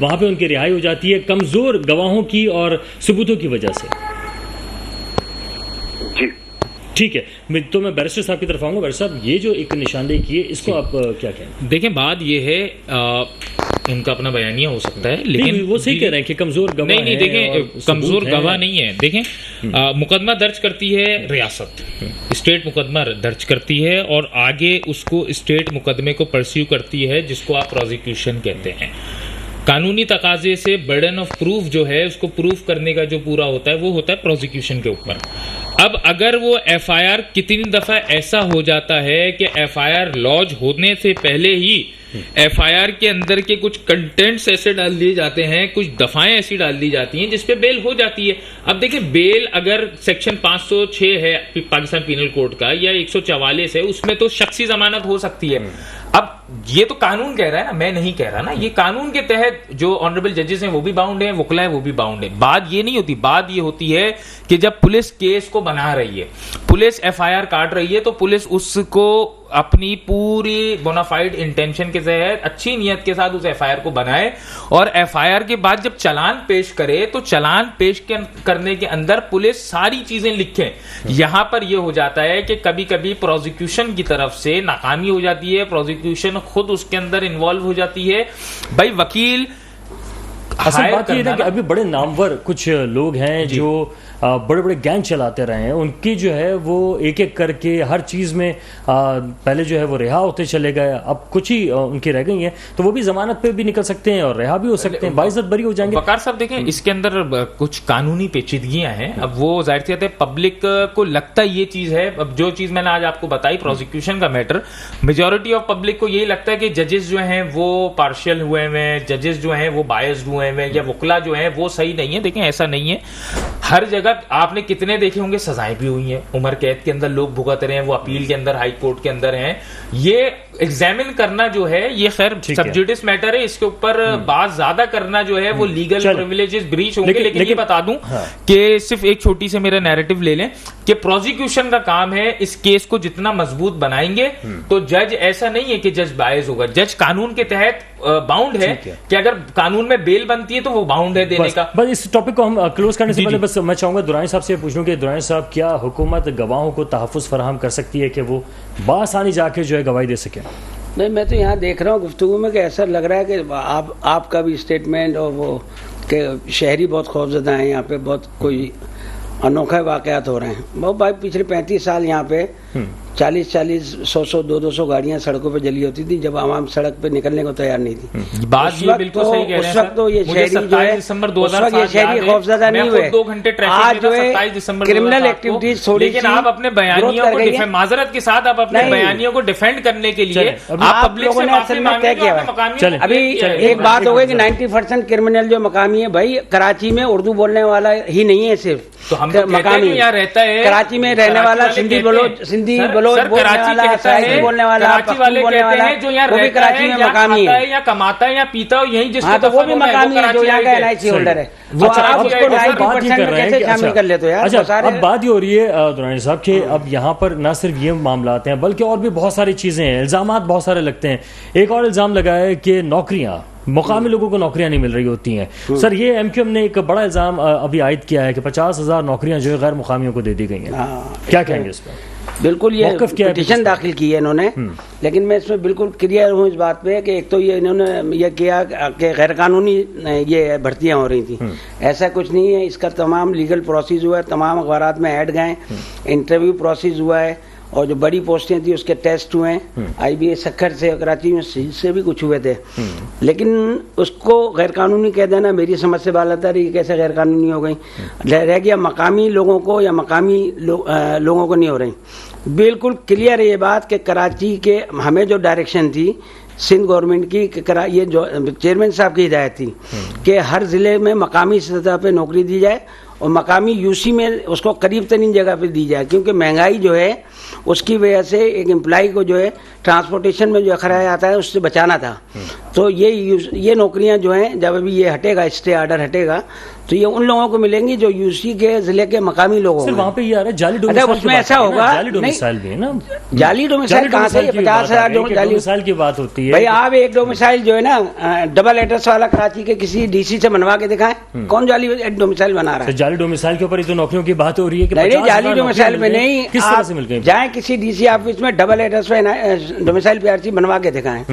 वहाँ पे उनकी रिहाई हो जाती है कमज़ोर गवाहों की और सबूतों की वजह से। जी ठीक है, तो मैं बैरिस्टर साहब की तरफ आऊँगा। बैरिस्टर साहब, ये जो एक निशानदेही की है इसको आप क्या कहें? देखें, बात ये है इनका अपना बयानिया हो सकता है, लेकिन वो सही कह रहे हैं कि कमजोर गवाह नहीं, देखें, कमजोर गवाह नहीं है। देखें, मुकदमा दर्ज करती है रियासत, स्टेट मुकदमा दर्ज करती है और आगे उसको स्टेट मुकदमे को परस्यू करती है जिसको आप प्रोसिक्यूशन कहते हैं। कानूनी तकाजे से बर्डन ऑफ प्रूफ जो है उसको प्रूफ करने का जो पूरा होता है वो होता है प्रोसिक्यूशन के ऊपर। अब अगर वो एफआईआर कितनी दफा ऐसा हो जाता है कि एफआईआर लॉन्च होने से पहले ही एफआईआर के अंदर के कुछ कंटेंट्स ऐसे डाल दिए जाते हैं, कुछ दफाएं ऐसी डाल दी जाती हैं जिसपे बेल हो जाती है। अब देखिए, बेल अगर सेक्शन 506 है पाकिस्तान पीनल कोड का या 144 है, उसमें तो शख्सी जमानत हो सकती है। अब ये तो कानून कह रहा है ना, मैं नहीं कह रहा ना। ये कानून के तहत जो ऑनरेबल जजेस हैं वो भी बाउंड है, वकला है वो भी बाउंड है। बात ये नहीं होती, बात ये होती है कि जब पुलिस केस को बना रही है, पुलिस एफआईआर काट रही है, तो पुलिस उसको अपनी पूरी बोनाफाइड इंटेंशन के तहत अच्छी नियत के साथ उस एफआईआर को बनाए और एफआईआर के बाद जब चालान पेश करे तो चालान पेश करने के अंदर पुलिस सारी चीजें लिखे। यहां पर यह हो जाता है कि कभी कभी प्रोसिक्यूशन की तरफ से नाकामी हो जाती है, प्रोसिक्यूशन खुद उसके अंदर इन्वॉल्व हो जाती है। भाई वकील असल बात ये है कि अभी बड़े नामवर कुछ लोग हैं जो बड़े बड़े गैंग चलाते रहे हैं, उनकी जो है वो एक एक करके हर चीज़ में पहले जो है वो रिहा होते चले गए, अब कुछ ही उनकी रह गई हैं, तो वो भी जमानत पे भी निकल सकते हैं और रिहा भी हो सकते हैं, बाइज्जत बरी हो जाएंगे। वकार साहब देखें, इसके अंदर कुछ कानूनी पेचीदगियां हैं। अब वो जाहिर सी बात है पब्लिक को लगता ये चीज़ है, अब जो चीज़ मैंने आज आपको बताई प्रोसिक्यूशन का मैटर, मेजॉरिटी ऑफ पब्लिक को यही लगता है कि जजेस जो हैं वो पार्शियल हुए हुए हैं, जजेस जो हैं वो बायस्ड हुए हुए हैं या वकला जो हैं वो सही नहीं है। देखें, ऐसा नहीं है। हर जगह आपने कितने देखे होंगे सजाएं भी हुई हैं, उम्र कैद के अंदर लोग भुगत रहे हैं, वो अपील के अंदर, हाई कोर्ट के अंदर हैं। ये एग्जामिन करना जो है ये खैर सब्जुडिस मैटर है, इसके ऊपर बात ज्यादा करना जो है वो लीगल प्रिविलेजेस ब्रीच होंगे। लेकिन ये बता दूं कि सिर्फ एक छोटी से मेरा नैरेटिव ले लें कि प्रोसिक्यूशन का काम है इस केस को जितना मजबूत बनाएंगे तो जज ऐसा नहीं है कि जज बायस होगा, जज कानून के तहत बाउंड है कि अगर कानून में बेल बनती है तो वो बाउंड है देने का। बस इस टॉपिक को हम क्लोज करने से पहले बस मैं चाहूंगा दुरानी साहब से पूछूं कि दुरानी साहब, क्या हुकूमत गवाहों को तहफ़्फ़ुज़ फराहम कर सकती है कि वो बासानी जाके जो है गवाही दे सके? नहीं, मैं तो यहाँ देख रहा हूँ गुफ्तगू में कि ऐसा लग रहा है कि आपका भी स्टेटमेंट और वो कि शहरी बहुत खौफजदा हैं, यहाँ पे बहुत कोई अनोखे वाक़यात हो रहे हैं। बहुत भाई पिछले 35 साल यहाँ पे 40-40, 100-100, 200 गाड़ियां सड़कों पे जली होती थी जब आवाम सड़क पे निकलने को तैयार नहीं थी। बात ये बिल्कुल सही कह रहे हैं। उस वक्त तो ये शहरी जो है, दिसंबर उस वक्त ये शहरी खौफजदा नहीं हुए। 2 घंटे आज जो है क्रिमिनल एक्टिविटीज थोड़ी, लेकिन आप अपने बयानियों को डिफेंड, माजरत के साथ आप अपने बयानियों को डिफेंड करने के लिए आप पब्लिक से असल में तय किया है। अभी एक बात हो गई कि 90% क्रिमिनल जो मकामी है, भाई कराची में उर्दू बोलने वाला ही नहीं है सिर्फ, तो हम मकामी यहाँ रहता है, कराची में रहने वाला सिंधी सिंधी सर, बलोच सर, बोलने कराची वाला, कहता सराइकी है, बोलने वाला, कराची पख्तून वाले बोलने कहते वाला, हैं जो यहाँ वो भी रहता कराची है, में या मकामी खाता है। है, या कमाता है, या पीता है, यही जिसको हाँ, तो वो दफन भी होना है, मकामी है, जो कराची यहाँ का आएगा। NIC होल्डर है। वो अच्छा, आप अब उसको अब बात ये 90% कर में रहे हैं कैसे कि शामिल अच्छा, कर लेते हो यार? अच्छा, वो सारे अब बात ये हो रही है दुरानी साहब कि अब यहाँ पर ना सिर्फ ये मामलात हैं बल्कि और भी बहुत सारी चीजें हैं, इल्जामात बहुत सारे लगते हैं। एक और इल्जाम लगा है कि नौकरियां, मुकामी लोगों को नौकरियां नहीं मिल रही होती हैं। सर, ये MQM ने एक बड़ा इल्जाम अभी आयद किया है कि 50,000 नौकरियां जो है गैर मुकामियों को दे दी गई हैं। क्या कहेंगे इस पर? बिल्कुल, ये मौक़िफ़ क्या है पिटीशन दाखिल की है इन्होंने, लेकिन मैं इसमें बिल्कुल क्लियर हूँ इस बात पे कि एक तो ये इन्होंने ये किया कि गैर कानूनी ये भर्तियां हो रही थी। ऐसा कुछ नहीं है, इसका तमाम लीगल प्रोसेस हुआ है, तमाम अखबारात में ऐड गए, इंटरव्यू प्रोसेस हुआ है, और जो बड़ी पोस्टें थी उसके टेस्ट हुए हैं, IBA सक्खर से, कराची में से भी कुछ हुए थे। लेकिन उसको गैर कानूनी कह देना मेरी समझ से बात आता है, कैसे गैर कानूनी हो गई? रह गया मकामी लोगों को या मकामी लोगों को नहीं हो रही। बिल्कुल क्लियर है ये बात कि कराची के हमें जो डायरेक्शन थी सिंध गवर्नमेंट की, ये जो चेयरमैन साहब की हिदायत थी कि हर ज़िले में मकामी सतह पे नौकरी दी जाए और मकामी UC में उसको करीब तरीन जगह पे दी जाए, क्योंकि महंगाई जो है उसकी वजह से एक एम्प्लॉय को जो है ट्रांसपोर्टेशन में जो खर्चा आता है उससे बचाना था। तो ये नौकरियां जो हैं, जब अभी ये हटेगा, स्टे ऑर्डर हटेगा, तो ये उन लोगों को मिलेंगी जो UC के जिले के मकामी लोगों सिर्फ को। वहाँ पे ये आ रहा है जाली डोमिसाइल की उसमें बात ऐसा है ना? होगा, जाली डोमिसाइल भी है ना? जाली डोमिसाइल कहाँ से? 50,000 डोमिसाइल की बात होती है भाई। आप एक डोमिसाइल जो है ना डबल एड्रेस वाला कराची के किसी DC से बनवा के दिखाएं, कौन जाली डोमिसाइल बना रहा है? जाली डोमिसाइल के ऊपर ही तो नौकरियों की बात हो रही है कि नहीं, जाली डोमिसाइल में नहीं, किस तरह से मिल गई? जाए किसी DC ऑफिस में डबल एड्रेस पे डोमिसाइल PRC बनवा के दिखाएं,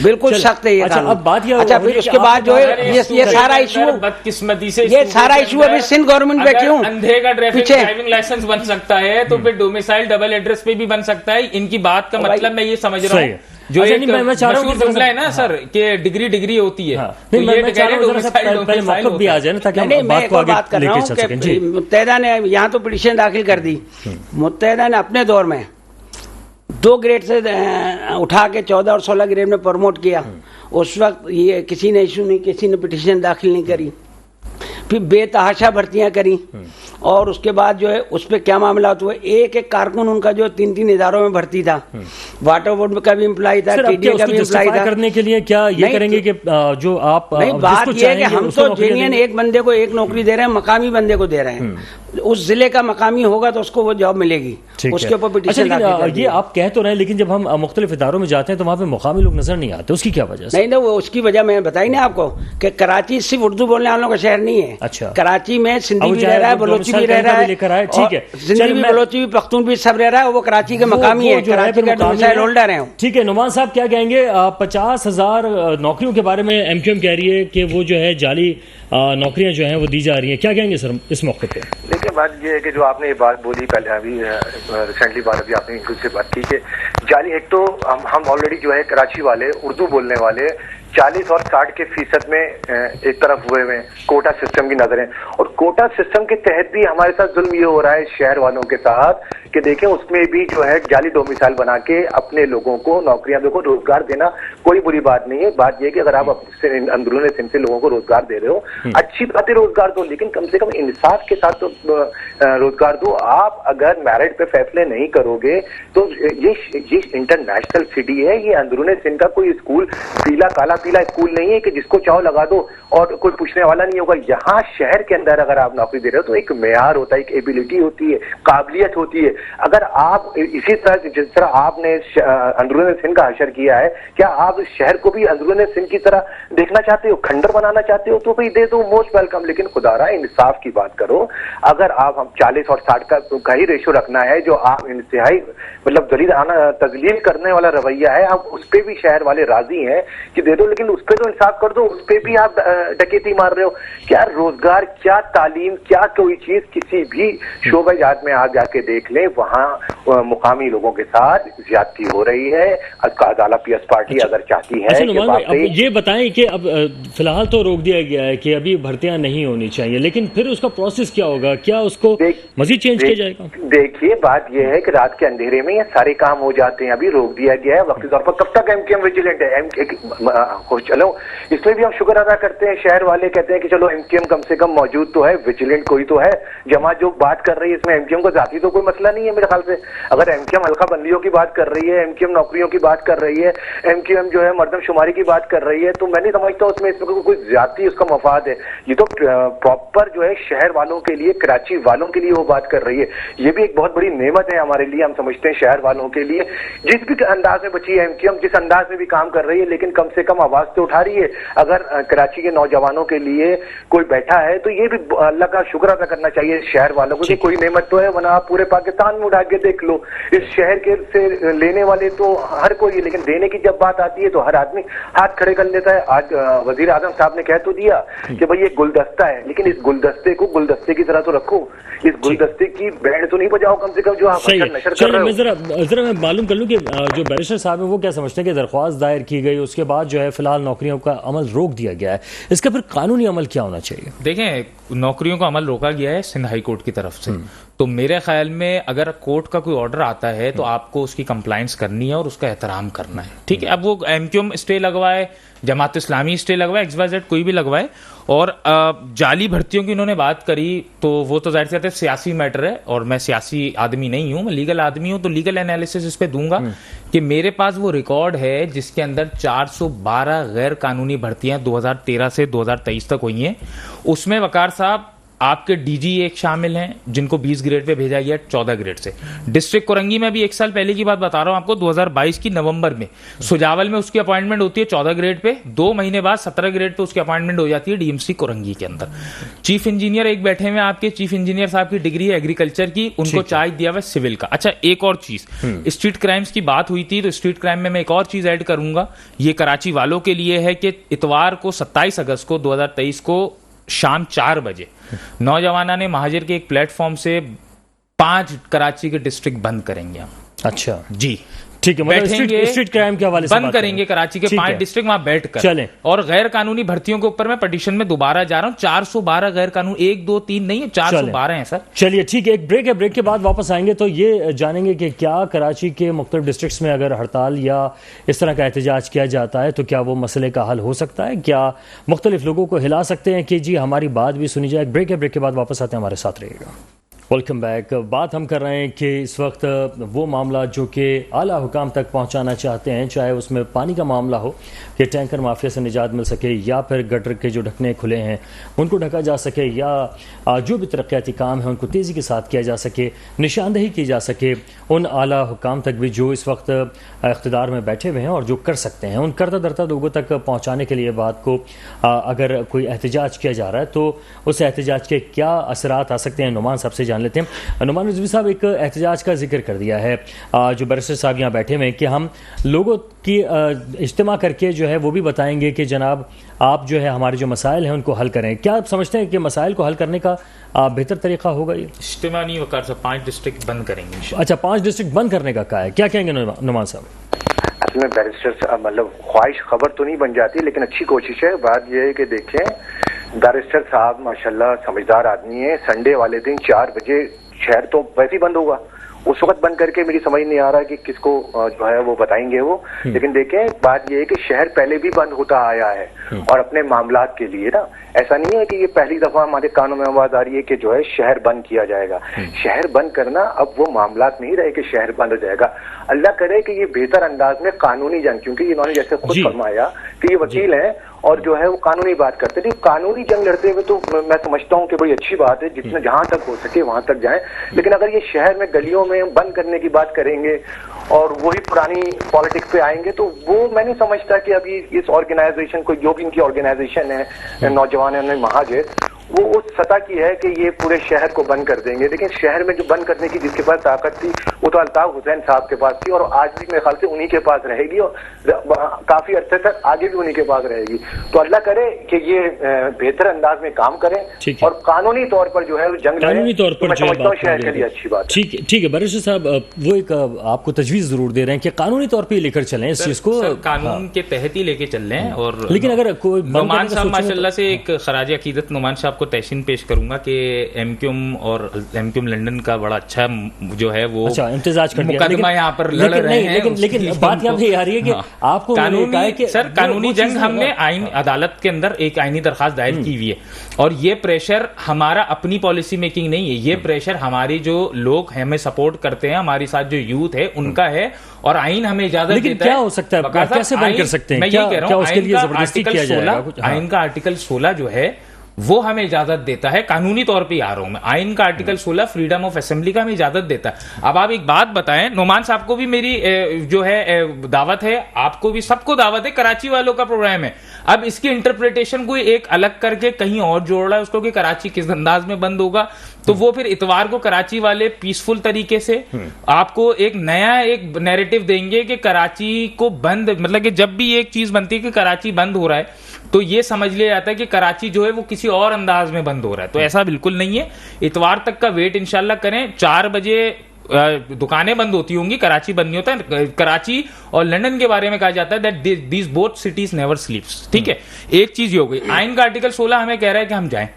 बिल्कुल सख्त है ये। अच्छा, अब बात यह अच्छा, फिर उसके बाद जो है ये सारा इशू, बदकिस्मती से ये सारा इशू अभी सिंध गवर्नमेंट पे क्यों? अंधे का पीछे ड्राइविंग लाइसेंस बन सकता है, तो फिर डोमिसाइल डबल एड्रेस पे भी बन सकता है। इनकी बात का मतलब मैं ये समझ रहा हूँ, जो अच्छा, एक मैं चाह रहा हूँ मशहूर जुमला है ना सर कि डिग्री होती है, तो ये मैं चाह रहा हूँ पहले मौक़िफ़ भी आ जाए ना, ताकि हम बात को आगे लेके चल सकें। जी, मुत्तहिदा ने यहाँ तो पिटीशन दाखिल कर दी। मुत्तहिदा ने अपने दौर में 2 ग्रेड से उठा के 14 और 16 ग्रेड में प्रमोट किया। उस वक्त ये किसी ने इशू नहीं, किसी ने पिटीशन दाखिल नहीं करी। फिर बेतहाशा भर्तियां करी, और उसके बाद जो है उस पर क्या मामला हुआ, एक कारकुन उनका जो 3-3 इदारों में भर्ती था, वाटर बोर्ड का भी एम्प्लॉय था, TDA का भी एम्प्लॉय था। करने के लिए क्या ये करेंगे कि जो आप नहीं, बात ये है कि हम तो जेन्युइन एक बंदे को एक नौकरी दे रहे हैं, मकामी बंदे को दे रहे हैं। उस जिले का मकामी होगा तो उसको वो जॉब मिलेगी, उसके ऊपर पिटीशन ये आप कह तो रहे हैं, लेकिन जब हम मुख्तलिफ इदारों में जाते हैं तो वहाँ पे मुकामी लोग नजर नहीं आते, उसकी क्या वजह? नहीं, वो उसकी वजह मैं बताई ना आपको कि कराची सिर्फ उर्दू बोलने वालों का शहर नहीं है। अच्छा, कराची में सिंधी भी रह रहा है, बलोची भी रह रहा है, ठीक है, सिंधी भी, बलोची भी, पख्तून भी सब रह रहा है, वो कराची के मकामी है, कराची का डोमिसाइल होल्डर है। ठीक है, नुमान साहब क्या कहेंगे? 50,000 नौकरियों के बारे में MQM कह रही है कि वो जो है जाली नौकरियां जो हैं वो दी जा रही हैं, क्या कहेंगे सर इस मौके पे? देखिए, बात ये है कि जो आपने ये बात बोली पहले, अभी रिसेंटली बात अभी आपने इनसे से बात की कि जाली, एक तो हम ऑलरेडी जो है कराची वाले उर्दू बोलने वाले 40 और 60% में एक तरफ हुए हुए कोटा सिस्टम की नजरें, और कोटा सिस्टम के तहत भी हमारे साथ जुल्म ये हो रहा है शहर वालों के साथ कि देखें उसमें भी जो है जाली डोमिसाइल बना के अपने लोगों को नौकरियां, देखो रोजगार देना कोई बुरी बात नहीं है। बात यह कि अगर आप अंदरूनी सिंध से लोगों को रोजगार दे रहे हो, अच्छी बात है रोजगार दो, लेकिन कम से कम इंसाफ के साथ तो रोजगार दो। आप अगर मेरिट पे फैसले नहीं करोगे तो ये इंटरनेशनल सिटी है, ये अंदरूनी सिंध का कोई स्कूल पीला काला पीला स्कूल नहीं है कि जिसको चाहो लगा दो और कोई पूछने वाला नहीं होगा। यहाँ शहर के अंदर अगर आप नौकरी दे रहे हो तो एक मेयार होता है, एक एबिलिटी होती है, काबिलियत होती है। अगर आप इसी तरह जिस तरह आपने अंदरूनी सिंध का हशर किया है, क्या आप शहर को भी अंदरूनी सिंध की तरह देखना चाहते हो, खंडर बनाना चाहते हो, तो भाई दे दो, मोस्ट वेलकम। लेकिन खुदारा इंसाफ की बात करो। अगर आप हम 40 और 60 का ही रेशो रखना है, जो आप इंतहाई मतलब तजलील करने वाला रवैया है, आप उस पर भी शहर वाले राजी हैं कि दे दो, लेकिन उस पर तो इंसाफ कर दो, उस पर भी आप डकैती मार रहे हो। क्या रोजगार, क्या तालीम, क्या कोई चीज किसी भी शोबे जात में आप जाके देख लें, वहां मुकामी लोगों के साथ ज्यादती हो रही है। अदालत पीएस पार्टी अगर चाहती है अब ये बताएं कि अब फिलहाल तो रोक दिया गया है कि अभी भर्तियां नहीं होनी चाहिए, लेकिन फिर उसका प्रोसेस क्या होगा? क्या उसको मजीद चेंज किया जाएगा? देखिए, बात यह है कि रात के अंधेरे में ये सारे काम हो जाते हैं। अभी रोक दिया गया है वक्ती तौर पर। कब तक MQM विजिलेंट है? चलो, इसमें भी हम शुक्र अदा करते हैं, शहर वाले कहते हैं कि चलो MQM कम से कम मौजूद तो है विजिलेंट कोई तो है। जमात जो बात कर रही है इसमें एमक्यूएम को जाती तो कोई मसला नहीं है मेरे ख्याल से। अगर एमक्यूएम हल्का बंदियों की बात कर रही है, एमक्यूएम नौकरियों की बात कर रही है, एमक्यूएम जो है मर्दमशुमारी की बात कर रही है, तो मैं नहीं समझता उसमें इसमें कोई ज्यादती उसका मफाद है। ये तो प्रॉपर जो है शहर वालों के लिए, कराची वालों के लिए वो बात कर रही है। ये भी एक बहुत बड़ी नेमत है हमारे लिए, हम समझते हैं शहर वालों के लिए। जिस भी अंदाज में बची है एमक्यूएम, जिस अंदाज में भी काम कर रही है, लेकिन कम से कम आवाज तो उठा रही है। अगर कराची के नौजवानों के लिए कोई बैठा है तो ये भी अल्लाह का शुक्र अदा करना चाहिए शहर वालों को कि कोई नेमत तो है, वरना आप पूरे पाकिस्तान में उठा के देख लो। इस शहर के से लेने वाले तो हर कोई, लेकिन देने की जब बात आती है तो हर आदमी हाथ खड़े कर लेता है। आज वजीर आजम साहब ने कह तो दिया कि भाई ये गुलदस्ता है, लेकिन इस गुलदस्ते को गुलदस्ते की तरह तो रखो, इस गुलदस्ते की बैंड तो नहीं बजाओ कम से कम जो आप नशर कर रहे हो। जरा मैं मालूम कर लूं कि जो बैरिस्टर साहब है वो क्या समझते हैं कि दरख्वास्त दायर की गई, उसके बाद जो है फिलहाल नौकरियों का अमल रोक दिया गया है, इसका फिर कानूनी अमल क्या होना चाहिए? देखें, नौकरियों का अमल रोका गया है सिंध हाई कोर्ट की तरफ से, तो मेरे ख्याल में अगर कोर्ट का कोई ऑर्डर आता है तो आपको उसकी कंप्लायंस करनी है और उसका एहतराम करना है, ठीक है। अब वो एमक्यूएम स्टे लगवाए, जमात इस्लामी स्टे लगवाए, XYZ कोई भी लगवाए, और जाली भर्तियों की उन्होंने बात करी तो वो तो जाहिर सी बात है सियासी मैटर है, और मैं सियासी आदमी नहीं हूं, मैं लीगल आदमी हूं, तो लीगल एनालिसिस इस पे दूंगा कि मेरे पास वो रिकॉर्ड है जिसके अंदर 412 गैर कानूनी भर्तियां 2013 से 2023 तक हुई हैं। उसमें वकार साहब आपके डीजी एक शामिल हैं जिनको 20 ग्रेड पे भेजा गया 14 ग्रेड से। डिस्ट्रिक्ट कोरंगी में भी 1 साल पहले की बात बता रहा हूं आपको, 2022 की नवंबर में सुजावल में उसकी अपॉइंटमेंट होती है 14 ग्रेड पे, 2 महीने बाद 17 ग्रेड पे उसकी अपॉइंटमेंट हो जाती है डीएमसी कोरंगी के अंदर। चीफ इंजीनियर एक बैठे हुए आपके, चीफ इंजीनियर साहब की डिग्री है एग्रीकल्चर की, उनको चार्ज दिया हुआ सिविल का। अच्छा, एक और चीज, स्ट्रीट क्राइम्स की बात हुई थी, तो स्ट्रीट क्राइम में मैं एक और चीज ऐड करूंगा, ये कराची वालों के लिए है कि इतवार को 27 अगस्त को 2023 को शाम 4 बजे नौजवाना ने महाजिर के एक प्लेटफॉर्म से 5 कराची के डिस्ट्रिक्ट बंद करेंगे हम। अच्छा जी, ठीक है, मतलब स्ट्रीट क्राइम के हवाले से बंद करेंगे कराची के 5 डिस्ट्रिक्ट, वहां बैठकर चलें। और गैर कानूनी भर्तियों के ऊपर मैं पिटीशन में दोबारा जा रहा हूं, 412 गैर कानूनी, 1 2 3 नहीं है, 412 हैं सर। चलिए ठीक है, एक ब्रेक है, ब्रेक के बाद वापस आएंगे तो ये जानेंगे कि क्या कराची के मुख्तलिफ डिस्ट्रिक्ट्स में अगर हड़ताल या इस तरह का एहतजाज किया जाता है तो क्या वो मसले का हल हो सकता है, क्या मुख्तलिफ लोगों को हिला सकते हैं कि जी हमारी बात भी सुनी जाए। ब्रेक है, ब्रेक के बाद वापस आते हैं, हमारे साथ रहिएगा। Welcome back. बात हम कर रहे हैं कि इस वक्त वो मामला जो कि आला हुकाम तक पहुंचाना चाहते हैं, चाहे उसमें पानी का मामला हो कि टैंकर माफिया से निजात मिल सके, या फिर गटर के जो ढकने खुले हैं उनको ढका जा सके, या जो भी तरक्याती काम है उनको तेज़ी के साथ किया जा सके, निशानदही की जा सके उन आला हुकाम तक भी जो इस वक्त इख्तिदार में बैठे हुए हैं और जो कर सकते हैं, उन करता धरता लोगों तक पहुँचाने के लिए बात को अगर कोई एहतजाज किया जा रहा है तो उस एहतजाज के क्या असरात आ सकते हैं, नुमान साहब से जान लेते हैं। नुमान रिजवी साहब, एक एहतजाज का जिक्र कर दिया है जो बैरिस्टर साहब यहाँ बैठे हुए हैं कि हम लोगों की इज्तिमा करके जो है वो भी बताएंगे कि जनाब आप जो है हमारे जो मसाइल हैं उनको हल करें। क्या आप समझते हैं कि मसाइल को हल करने का बेहतर तरीका होगा ये? इज्तिमा नहीं वकार साहब, 5 डिस्ट्रिक्ट बंद करेंगे। अच्छा, 5 डिस्ट्रिक्ट बंद करने का क्या है, क्या कहेंगे नुमान साहब? असल में बैरिस्टर साहब मतलब ख्वाहिश खबर तो नहीं बन जाती, लेकिन अच्छी कोशिश है। बात यह है कि देखें, बैरिस्टर साहब माशाल्लाह समझदार आदमी है। संडे वाले दिन 4 बजे शहर तो वैसे ही बंद होगा, उस वक्त बंद करके मेरी समझ नहीं आ रहा कि किसको जो है वो बताएंगे वो। लेकिन देखें, बात यह है कि शहर पहले भी बंद होता आया है और अपने मामलात के लिए ना, ऐसा नहीं है कि ये पहली दफा हमारे कानों में आवाज आ रही है कि जो है शहर बंद किया जाएगा। शहर बंद करना अब वो मामलात नहीं रहे कि शहर बंद हो जाएगा। अल्लाह करे कि ये बेहतर अंदाज में कानूनी जंग, क्योंकि इन्होंने जैसे खुद फरमाया कि ये वकील है और जो है वो कानूनी बात करते हैं, कानूनी जंग लड़ते हुए तो मैं समझता हूँ कि बड़ी अच्छी बात है, जितने जहां तक हो सके वहां तक जाएं। लेकिन अगर ये शहर में गलियों में बंद करने की बात करेंगे और वही पुरानी पॉलिटिक्स पे आएंगे तो वो मैं नहीं समझता कि अभी इस ऑर्गेनाइजेशन को, जो भी इनकी ऑर्गेनाइजेशन है नौजवान महाजिर, वो उस सतह की है कि ये पूरे शहर को बंद कर देंगे। लेकिन शहर में जो बंद करने की जिसके पास ताकत थी वो तो अल्ताफ हुसैन साहब के पास थी, और आज भी मेरे ख्याल से उन्हीं के पास रहेगी और काफी अरसे तक आगे भी उन्हीं के पास रहेगी। तो अल्लाह करे कि ये बेहतर अंदाज में काम करें और कानूनी तौर पर जो है जंग कानूनी तौर पर मैं समझता हूँ शहर के लिए अच्छी बात है। ठीक है बैरिस्टर साहब, वो एक आपको तजवीज जरूर दे रहे हैं कि कानूनी तौर पर लेकर चलें इस चीज को, कानून के तहत ही लेके चल रहे हैं। और लेकिन अगर कोई नुमान साहब माशाल्लाह से एक खराज अकीदत नुमान साहब को तहसीन पेश करूंगा कि एमक्यूएम और एमक्यूएम लंदन का बड़ा अच्छा जो है वो, अच्छा इम्तिजाज कर दिया, मुकदमा यहाँ पर लड़ रहे हैं, लेकिन बात यहाँ पे आ रही है कि आपको कानूनी जंग हमने आईन अदालत के अंदर एक आईनी दरखास्त दायर की हुई है, और ये प्रेशर हमारा अपनी पॉलिसी मेकिंग नहीं है, ये प्रेशर हमारी जो लोग हमें सपोर्ट करते हैं, हमारे साथ जो यूथ है उनका है, और आईन हमें इजाजत देता है। क्या हो सकता है, कैसे बंद कर सकते हैं? मैं ये कह रहा हूँ, आईन का आर्टिकल 16 जो है वो हमें इजाजत देता है, कानूनी तौर पे आ रहा हूं मैं, आइन का आर्टिकल 16 फ्रीडम ऑफ असेंबली का हमें इजाजत देता है। अब आप एक बात बताएं, नोमान साहब को भी मेरी जो है दावत है, आपको भी, सबको दावत है, कराची वालों का प्रोग्राम है। अब इसकी इंटरप्रिटेशन को एक अलग करके कहीं और जोड़ रहा है उसको कि कराची किस अंदाज में बंद होगा, तो वो फिर इतवार को कराची वाले पीसफुल तरीके से आपको एक नया एक नैरेटिव देंगे कि कराची को बंद, मतलब कि जब भी एक चीज बनती है कि कराची बंद हो रहा है तो ये समझ लिया जाता है कि कराची जो है वो किसी और अंदाज में बंद हो रहा है, तो ऐसा बिल्कुल नहीं है। इतवार तक का वेट इंशाल्लाह करें। 4 बजे दुकानें बंद होती होंगी, कराची बंद नहीं होता है। कराची और लंदन के बारे में कहा जाता है that these both cities never स्लीप्स, ठीक है। एक चीज ये हो गई, आइन का आर्टिकल 16 हमें कह रहा है कि हम जाएं,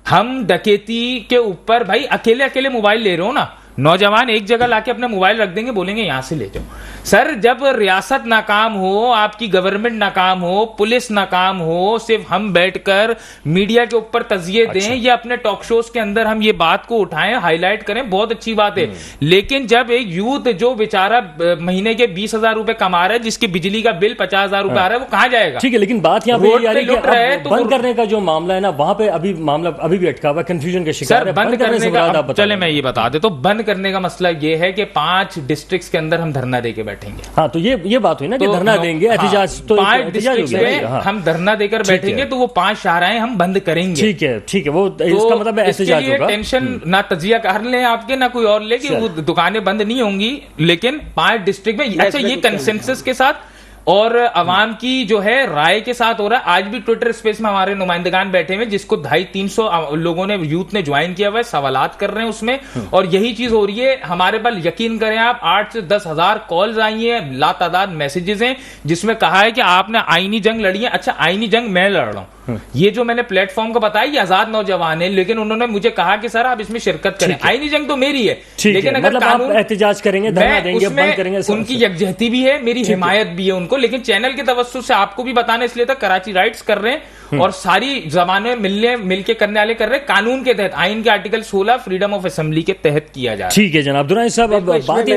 हम डकैती के ऊपर, भाई अकेले अकेले मोबाइल ले रहे हो ना, नौजवान एक जगह लाके अपने मोबाइल रख देंगे, बोलेंगे यहां से ले जाओ। सर जब रियासत नाकाम हो, आपकी गवर्नमेंट नाकाम हो, पुलिस नाकाम हो, सिर्फ हम बैठकर मीडिया के ऊपर तजिए दें या अपने टॉक शोज के अंदर हम ये बात को उठाएं, हाईलाइट करें, बहुत अच्छी बात है। लेकिन जब एक यूथ जो बेचारा महीने के 20,000 रुपए कमा रहा है, जिसकी बिजली का बिल 50,000 रुपए आ रहा है, वो कहां जाएगा? ठीक है, लेकिन बात यहाँ पे लुट रहे हैं, बंद करने का जो मामला है ना, वहां पे अभी मामला अभी भी अटका हुआ, कंफ्यूजन का शिकार है। बंद करने का, चले मैं ये बता दे, तो बंद करने का मसला ये है कि 5 डिस्ट्रिक्ट्स के अंदर हम धरना देके बैठेंगे। हाँ, तो ये बात हुई ना कि धरना देंगे, एहतिजाज, तो 5 डिस्ट्रिक्ट्स में हम धरना देकर बैठेंगे, तो वो 5 शाहराएं हम बंद करेंगे। ठीक है, वो इसका मतलब एहतिजाज होगा। टेंशन ना तजिया कर ले आपके, ना कोई और ले कि वो दुकानें बंद नहीं होंगी, लेकिन 5 डिस्ट्रिक्ट में, अच्छा ये कंसेंसस के साथ और अवाम की जो है राय के साथ हो रहा है। आज भी ट्विटर स्पेस में हमारे नुमाइंदगान बैठे हुए, जिसको 250-300 लोगों ने, यूथ ने ज्वाइन किया हुआ है, सवालात कर रहे हैं उसमें, और यही चीज हो रही है हमारे पास। यकीन करें आप, 8 से 10 हजार कॉल्स आई हैं, लातादाद मैसेजेस हैं, जिसमें कहा है कि आपने आईनी जंग लड़ी है। अच्छा, आईनी जंग मैं लड़ रहा हूं, ये जो मैंने प्लेटफॉर्म को बताया, ये आजाद नौजवान है, लेकिन उन्होंने मुझे कहा कि सर आप इसमें शिरकत करें। आईनी जंग तो मेरी है, लेकिन अगर मतलब कानून, आप एहतिजाज करेंगे, धरना देंगे, बंद करेंगे, उनकी यकजहती भी है, मेरी हिमायत भी है उनको, लेकिन चैनल के तवज्जुह से आपको भी बताने इसलिए तक कराची राइट्स कर रहे हैं, और सारी जमाने मिलके करने वाले कर रहे हैं, कानून के तहत, आइन के आर्टिकल 16 फ्रीडम ऑफ असेंबली के तहत किया जा रहा है। ठीक है जनाब दुरानी साहब, अब बात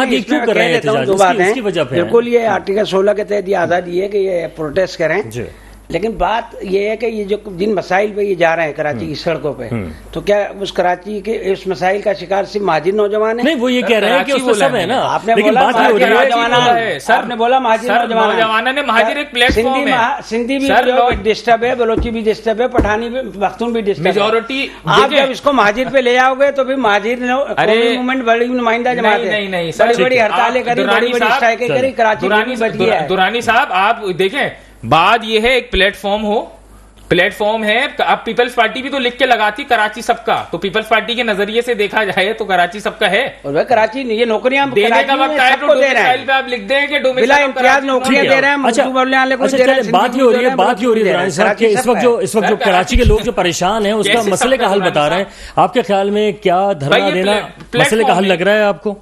ये क्यों कर रहे हैं एहतिजाज, इसकी वजह पे बिल्कुल ये आर्टिकल 16 के तहत ये आजादी है कि ये प्रोटेस्ट करें, लेकिन बात यह है कि ये जो जिन मसाइल पे ये जा रहे हैं कराची की सड़कों पे, तो क्या उस कराची के इस मसाइल का शिकार सिर्फ महाजिर नौजवान है? नहीं, वो ये कह रहे हैं कि उसमें सब है ना, आपने लेकिन बोला बात ये हो रही है, आपने बोला महाजिर नौजवान ने, महाजिर एक प्लेटफॉर्म है, सिंधी भी डिस्टर्ब है, बलोची भी डिस्टर्ब है, पठानी भी, पख्तून भी डिस्टर्ब है, मेजोरिटी। आप जब इसको महाजिर पे ले आओगे तो फिर महाजिर मूवमेंट बड़ी नुमाइंदा जमात है, बड़ी बड़ी हड़तालें करी, बड़ी बड़ी स्ट्राइकें करी, कराची में बच गया है। दुरानी साहब आप देखें, बात यह है, एक प्लेटफॉर्म हो, प्लेटफॉर्म है। अब पीपल्स पार्टी भी तो लिख के लगाती कराची सबका, तो पीपल्स पार्टी के नजरिए से देखा जाए तो कराची सबका है, और वह कराची ये नौकरियां देने का वक्त है तो डोमिसाइल पे आप लिख दें कि डोमिसाइल इम्तियाज नौकरियां दे रहे हैं। अच्छा, बात ये हो रही है कि इस वक्त जो कराची के लोग जो परेशान हैं उसका मसले का हल बता रहे हैं, आपके ख्याल में क्या धरना देना मसले का हल लग रहा है आपको?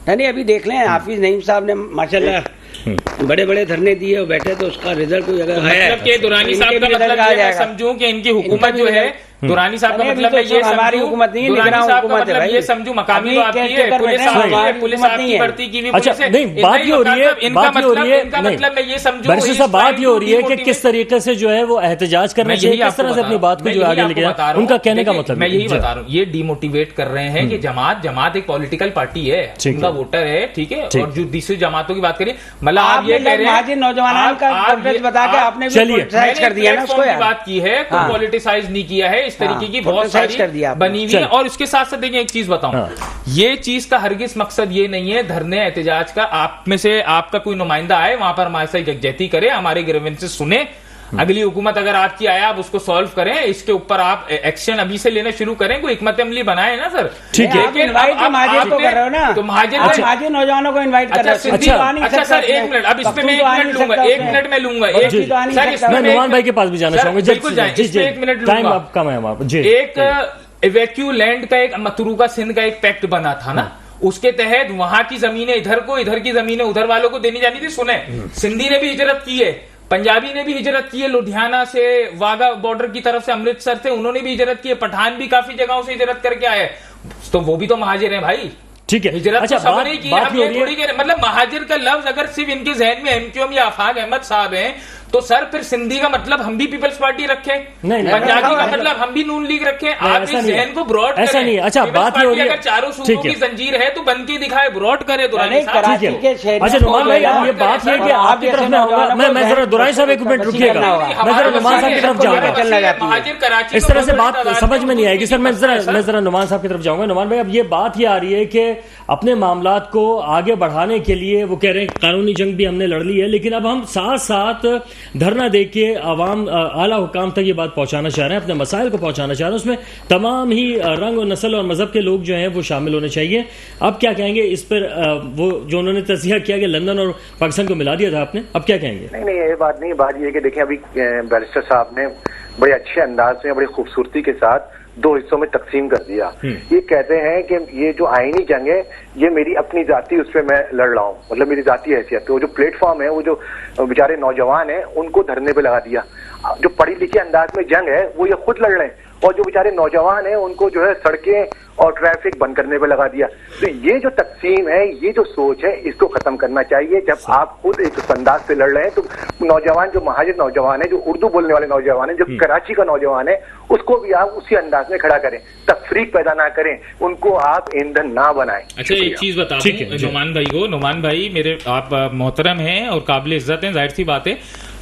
नहीं, अभी देख लें, हाफिज नईम साहब ने माशाल्लाह बड़े बड़े धरने दिए और बैठे, तो उसका रिजल्ट कोई अगर मतलब के दुरानी साहब का मतलब ये समझूं कि इनकी हुकूमत जो है, दुरानी साहब का मतलब मैं ये हमारी हुकूमत नहीं है, दुरानी साहब का मतलब ये समझूं मकामी तो आपकी है, पुलिस आपकी भर्ती की भी। अच्छा नहीं, बात ये हो रही है, इनका मतलब मैं ये समझूं, बरसी साहब बात ये हो रही है कि किस तरीके से जो है वो एहतजाज करना चाहिए, किस तरह से अपनी बात को जो आगे लेके जाए, उनका कहने का मतलब मैं यही बता रहा हूँ। ये डिमोटिवेट कर रहे हैं कि जमात एक पॉलिटिकल पार्टी है, उनका वोटर है, ठीक है, और जो दूसरी जमातों की बात करिए, मतलब आप ये कह रहे हैं नौजवान का बता के आपने कर दिया ना, उसको बात की है, कोई पॉलिटिसाइज नहीं किया है, इस तरीके की बहुत सारी बनी हुई है। और उसके साथ साथ देखिए एक चीज बताऊं, ये चीज का हरगिज मकसद ये नहीं है धरने एहतजाज का, आप में से आपका कोई नुमाइंदा आए वहां पर हमारे साथ यकजहती करे, हमारे ग्रीवेंसेस सुने, अगली हुकूमत अगर आपकी आए आप उसको सॉल्व करें, इसके ऊपर आप एक्शन अभी से लेना शुरू करें, कोई हिकमत अमली बनाए ना सर। ठीक है, लेकिन महाजिर को कर रहे हो ना, तो महाजिर नौजवानों को इन्वाइट कर रहे हो। अच्छा सर, 1 मिनट, अब इस पे मैं 1 मिनट लूंगा, 1 मिनट में लूंगा, मैं नुमान भाई के पास भी जाना चाहूंगा, बिल्कुल जाए, 1 मिनट टाइम अब कम है। एक इवैक्यू लैंड का, एक मतरूका सिंध का एक पैक्ट बना था ना, उसके तहत वहां की जमीनें इधर को, इधर की जमीनें उधर वालों को देनी जानी थी। सुने, सिंधी ने भी हिजरत की है, पंजाबी ने भी हिजरत की है, लुधियाना से, वाघा बॉर्डर की तरफ से, अमृतसर से उन्होंने भी हिजरत की है, पठान भी काफी जगहों से हिजरत करके आए, तो वो भी तो महाजिर हैं भाई। ठीक है, हिजरत अच्छा, तो सबने की, बात हम ये थोड़ी कह रहे, मतलब महाजिर का लफ्ज अगर सिर्फ इनके जहन में एमक्यूएम या आफाक अहमद साहब हैं, तो सर फिर सिंधी का मतलब हम भी पीपल्स पार्टी रखें, पंजाबी का मतलब हम भी नून लीग रखें। आप इस जहन को ब्रॉड करें, ऐसा नहीं है। अच्छा, बात ये हो रही है, अगर चारों सूबों की जंजीर है तो बन के दिखाए, ब्रॉड करे दुरानी साहब। अच्छा नुमान भाई, अब ये बात है कि आपकी तरफ में होगा, मैं जरा दुरानी साहब एक मिनट रुकिएगा, मैं जरा नुमान साहब की तरफ जाऊंगा। इस तरह से बात समझ में नहीं आएगी सर, मैं जरा नुमान साहब की तरफ जाऊंगा। नुमान भाई, अब ये बात ये आ रही है कि अपने मामलात को आगे बढ़ाने के लिए वो कह रहे हैं कानूनी जंग भी हमने लड़ ली है, लेकिन अब हम साथ साथ धरना देके आवाम आला हुकाम तक ये बात पहुंचाना चाह रहे हैं, अपने मसाइल को पहुंचाना चाह रहे हैं, उसमें तमाम ही रंग और नस्ल और मजहब के लोग जो हैं वो शामिल होने चाहिए। अब क्या कहेंगे इस पर, वो जो उन्होंने तस्दीक किया कि लंदन और पाकिस्तान को मिला दिया था आपने, अब क्या कहेंगे? नहीं, ये बात नहीं, बात ये है कि देखिए अभी बैरिस्टर साहब ने बड़े अच्छे अंदाज में, बड़ी खूबसूरती के साथ दो हिस्सों में तकसीम कर दिया। ये कहते हैं कि ये जो आईनी जंग है ये मेरी अपनी जाति, उस पर मैं लड़ रहा हूँ, मतलब मेरी जाति हैसियत पे। वो जो प्लेटफॉर्म है, वो जो बेचारे नौजवान हैं उनको धरने पे लगा दिया। जो पढ़ी लिखी अंदाज में जंग है वो ये खुद लड़ रहे हैं, और जो बेचारे नौजवान हैं उनको जो है सड़कें और ट्रैफिक बंद करने पे लगा दिया। तो ये जो तकसीम है, ये जो सोच है, इसको खत्म करना चाहिए। जब आप खुद एक अंदाज से लड़ रहे हैं तो नौजवान, जो महाजिर नौजवान है, जो उर्दू बोलने वाले नौजवान है, जो कराची का नौजवान है, उसको भी आप उसी अंदाज में खड़ा करें, तफरीक पैदा ना करें, उनको आप ईंधन ना बनाएं। अच्छा, एक चीज बता दूं नुमान भाई को, नुमान भाई मेरे आप मोहतरम हैं और काबिल इज्जत हैं, जाहिर सी बात है,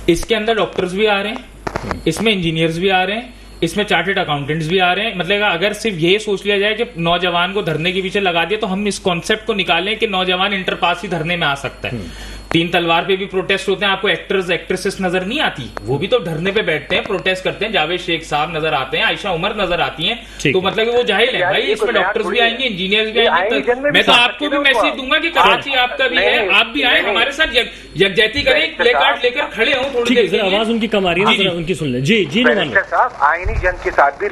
इसके अंदर डॉक्टर्स भी आ रहे हैं, इसमें इंजीनियर्स भी आ रहे हैं, इसमें चार्टर्ड अकाउंटेंट्स भी आ रहे हैं। मतलब अगर सिर्फ ये सोच लिया जाए कि नौजवान को धरने के पीछे लगा दिया, तो हम इस कॉन्सेप्ट को निकालें कि नौजवान इंटरपास ही धरने में आ सकता है। तीन तलवार पे भी प्रोटेस्ट होते हैं, आपको एक्टर्स एक्ट्रेसेस नजर नहीं आती, वो भी तो धरने पे बैठते हैं, प्रोटेस्ट करते हैं। जावेद शेख साहब नजर आते हैं, आयशा उमर नजर आती हैं, तो मतलब वो जाहिल है भाई, इसमें डॉक्टर्स भी आएंगे, इंजीनियर्स भी आएंगे। मैं तो आपको भी मैसेज दूंगा कि कराची आपका भी है, आप भी आए, हमारे साथ यकजहती करें, प्ले कार्ड लेकर खड़े हो थोड़ी देर। आवाज उनकी कम आ रही है, उनकी सुन ले। जी जी साहब, आईनी जंग के साथ भी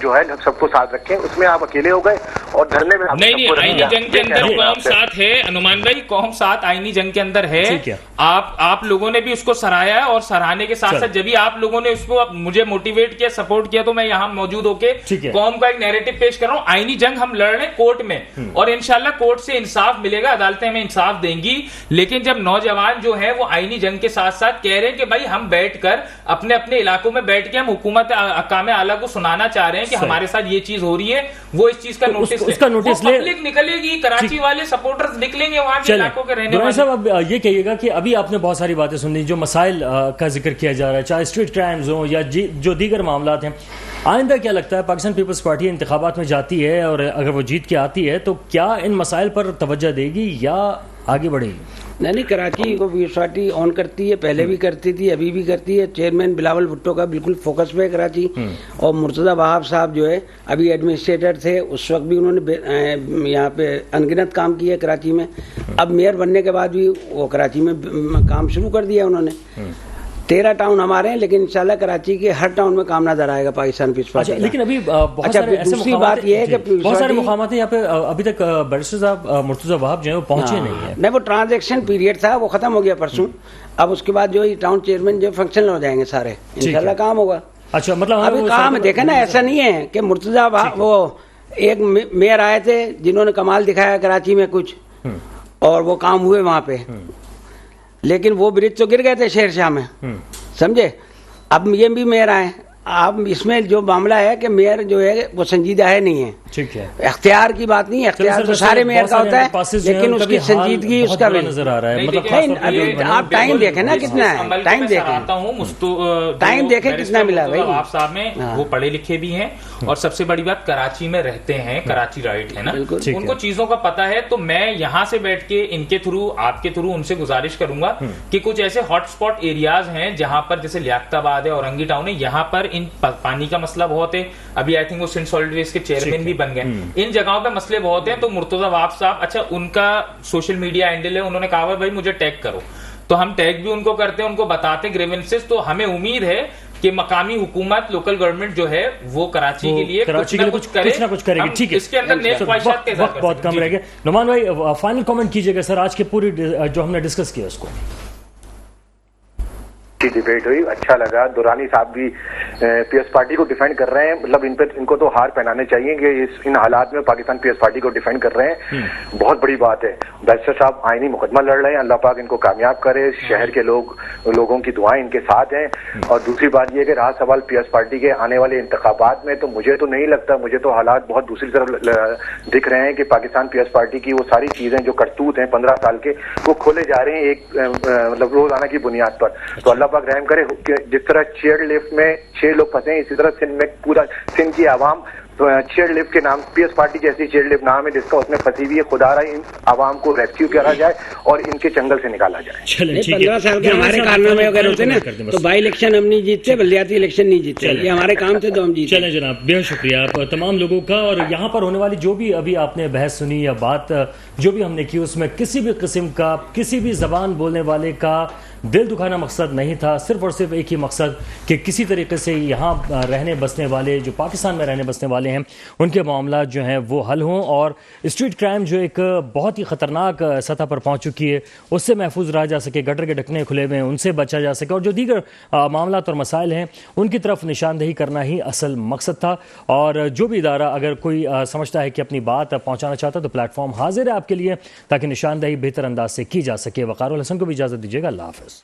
जो है सबको साथ रखें, उसमें आप अकेले हो गए और धरने में नहीं, आईनी जंग के अंदर कौम साथ है अनुमान भाई, कौम साथ आईनी जंग के अंदर है। आप लोगों ने भी उसको सराहा है, और सराहने के साथ साथ जब भी आप लोगों ने उसको मुझे मोटिवेट किया, सपोर्ट किया, तो मैं यहाँ मौजूद होके कौम का एक नैरेटिव पेश कर रहा हूँ। आईनी जंग हम लड़ रहे हैं कोर्ट में, और इंशाल्लाह कोर्ट से इंसाफ मिलेगा, अदालतें हमें इंसाफ देंगी। लेकिन जब नौजवान जो है वो आईनी जंग के साथ साथ कह रहे हैं कि भाई हम बैठकर अपने अपने इलाकों में बैठ के हम हुकूमत अकाम आला को सुनाना चाह रहे हैं कि हमारे साथ ये चीज हो रही है, वो इस चीज का नोटिस ले, पब्लिक निकलेगी, कराची वाले सपोर्टर्स निकलेंगे वहां के इलाकों के रहने वाले। साहब, अब ये कहिएगा कि अभी आपने बहुत सारी बातें सुन ली, जो मसाइल का जिक्र किया जा रहा है, चाहे स्ट्रीट क्राइम्स हो या जो दीगर मामलात हैं, आइंदा क्या लगता है पाकिस्तान पीपल्स पार्टी इंतखाबात में जाती है और अगर वो जीत के आती है तो क्या इन मसाइल पर तवज्जो देगी या आगे बढ़ेगी? नहीं, कराची को पीपल्स पार्टी ऑन करती है, पहले भी करती थी, अभी भी करती है। चेयरमैन बिलावल भुट्टो का बिल्कुल फोकस पे है कराची, और मुर्तज़ा वहाब साहब जो है अभी एडमिनिस्ट्रेटर थे, उस वक्त भी उन्होंने यहाँ पे अनगिनत काम किया कराची में। अब मेयर बनने के बाद भी वो कराची में काम शुरू कर दिया उन्होंने। 13 टाउन हमारे हैं, लेकिन इंशाल्लाह कराची के हर टाउन में काम नजर आएगा पाकिस्तान पीपल्स पार्टी। लेकिन अभी बहुत सारे ऐसे दूसरी बात यह है कि बहुत सारे मुकामात यहाँ पे अभी तक बैरिस्टर साहब मुर्तज़ा वहाब जो है वो पहुंचे नहीं है। नहीं, वो ट्रांजैक्शन पीरियड था, वो खत्म हो गया परसों। अब उसके बाद जो टाउन चेयरमैन जो फंक्शनल हो जाएंगे सारे, इंशाल्लाह काम होगा। अच्छा, मतलब अभी काम देखे ना, ऐसा नहीं है कि मुर्तज़ा वो एक मेयर आए थे जिन्होंने कमाल दिखाया कराची में कुछ, और वो काम हुए वहां पे, लेकिन वो ब्रिज तो गिर गए थे शेरशाह में, समझे। अब ये भी मेयर आए, अब इसमें जो मामला है कि मेयर जो है वो संजीदा है नहीं है, ठीक है, इख्तियार की बात नहीं है, इख्तियार तो सारे मेयर का होता है, लेकिन उसकी संजीदगी उसका भी नजर आ रहा है। मतलब अभी आप टाइम देखें ना कितना है, टाइम देखें, टाइम देखें कितना मिला भाई। आप साहब में वो पढ़े लिखे भी हैं, और सबसे बड़ी बात कराची में रहते हैं, कराची राइट है ना, उनको चीजों का पता है। तो मैं यहाँ से बैठ के इनके थ्रू, आपके थ्रू उनसे गुजारिश करूंगा कि कुछ ऐसे हॉटस्पॉट एरियाज हैं जहां पर, जैसे लियाकताबाद है, औरंगी टाउन है, यहाँ पर इन पानी का मसला बहुत है। अभी आई थिंक वो सिंध सॉलिड वेस्ट के चेयरमैन भी बन गए। इन जगहों पे मसले बहुत हैं। तो मुर्तज़ा वहाब साहब, अच्छा उनका सोशल मीडिया हैंडल है, उन्होंने कहा भाई मुझे टैग करो, तो हम टैग भी उनको करते हैं, उनको बताते ग्रीवेंसेस। तो हमें उम्मीद है कि मकामी हुकूमत, लोकल गवर्नमेंट जो है वो कराची के लिए कराची के लिए कुछ ना कुछ करेगी। ठीक है, इसके अंदर नेक ख्वाहिशात के वक्त बहुत कम रह गया। नुमान भाई, फाइनल कमेंट कीजिएगा सर आज के पूरी जो हमने डिस्कस किया उसको। की डिबेट हुई, अच्छा लगा। दुरानी साहब भी पीएस पार्टी को डिफेंड कर रहे हैं, मतलब इनको तो हार पहनाने चाहिए कि इन हालात में पाकिस्तान पीएस पार्टी को डिफेंड कर रहे हैं, बहुत बड़ी बात है। बैरिस्टर साहब आईनी मुकदमा लड़ रहे हैं, अल्लाह पाक इनको कामयाब करे, शहर के लोगों की दुआएं इनके साथ हैं। और दूसरी बात यह कि रहा सवाल पीएस पार्टी के आने वाले इंतखाबात में, तो मुझे तो नहीं लगता, मुझे तो हालात बहुत दूसरी तरफ दिख रहे हैं कि पाकिस्तान पीएस पार्टी की वो सारी चीजें जो करतूत हैं 15 साल के, वो खोले जा रहे हैं एक मतलब रोजाना की बुनियाद पर। तो अल्लाह पाक रहम करे कि जिस तरह चेयर लिफ्ट में 6 लोग फंसे हैं, इसी तरह सिंध में पूरा सिंध की आवाम चेयर लिफ्ट के नाम, पीएस पार्टी जैसी चेयर लिफ्ट नाम है जिसका उसमें फंसी हुई है, खुदा रहा इन आवाम को रेस्क्यू करा जाए और इनके जंगल से निकाला जाए। 15 साल के हमारे कारनामे अगर होते ना तो बाई इलेक्शन हम नहीं जीतते, बल्दियाती इलेक्शन नहीं जीतते, ये हमारे काम थे तो हम जीते। चलें जनाब, बेहद शुक्रिया आप तमाम लोगों का। और यहाँ पर होने वाली जो भी अभी आपने बहस सुनी या बात जो भी हमने की, उसमें किसी भी किस्म का, किसी भी जबान बोलने वाले का दिल दुखाना मकसद नहीं था। सिर्फ और सिर्फ एक ही मकसद कि किसी तरीके से यहाँ रहने बसने वाले, जो पाकिस्तान में रहने बसने वाले हैं, उनके मामला जो हैं वो हल हों और स्ट्रीट क्राइम जो एक बहुत ही ख़तरनाक सतह पर पहुँच चुकी है उससे महफूज रहा जा सके, गटर के ढकने खुले हुए हैं उनसे बचा जा सके, और जो दीगर मामला और मसाइल हैं उनकी तरफ निशानदेही करना ही असल मकसद था। और जो भी इदारा अगर कोई समझता है कि अपनी बात पहुँचाना चाहता है तो प्लेटफॉर्म हाजिर है आपके लिए ताकि निशानदेही बेहतर अंदाज से की जा सके। वक़ारुल हसन को भी इजाज़त दीजिएगा। अल्लाह हाफ़िज़।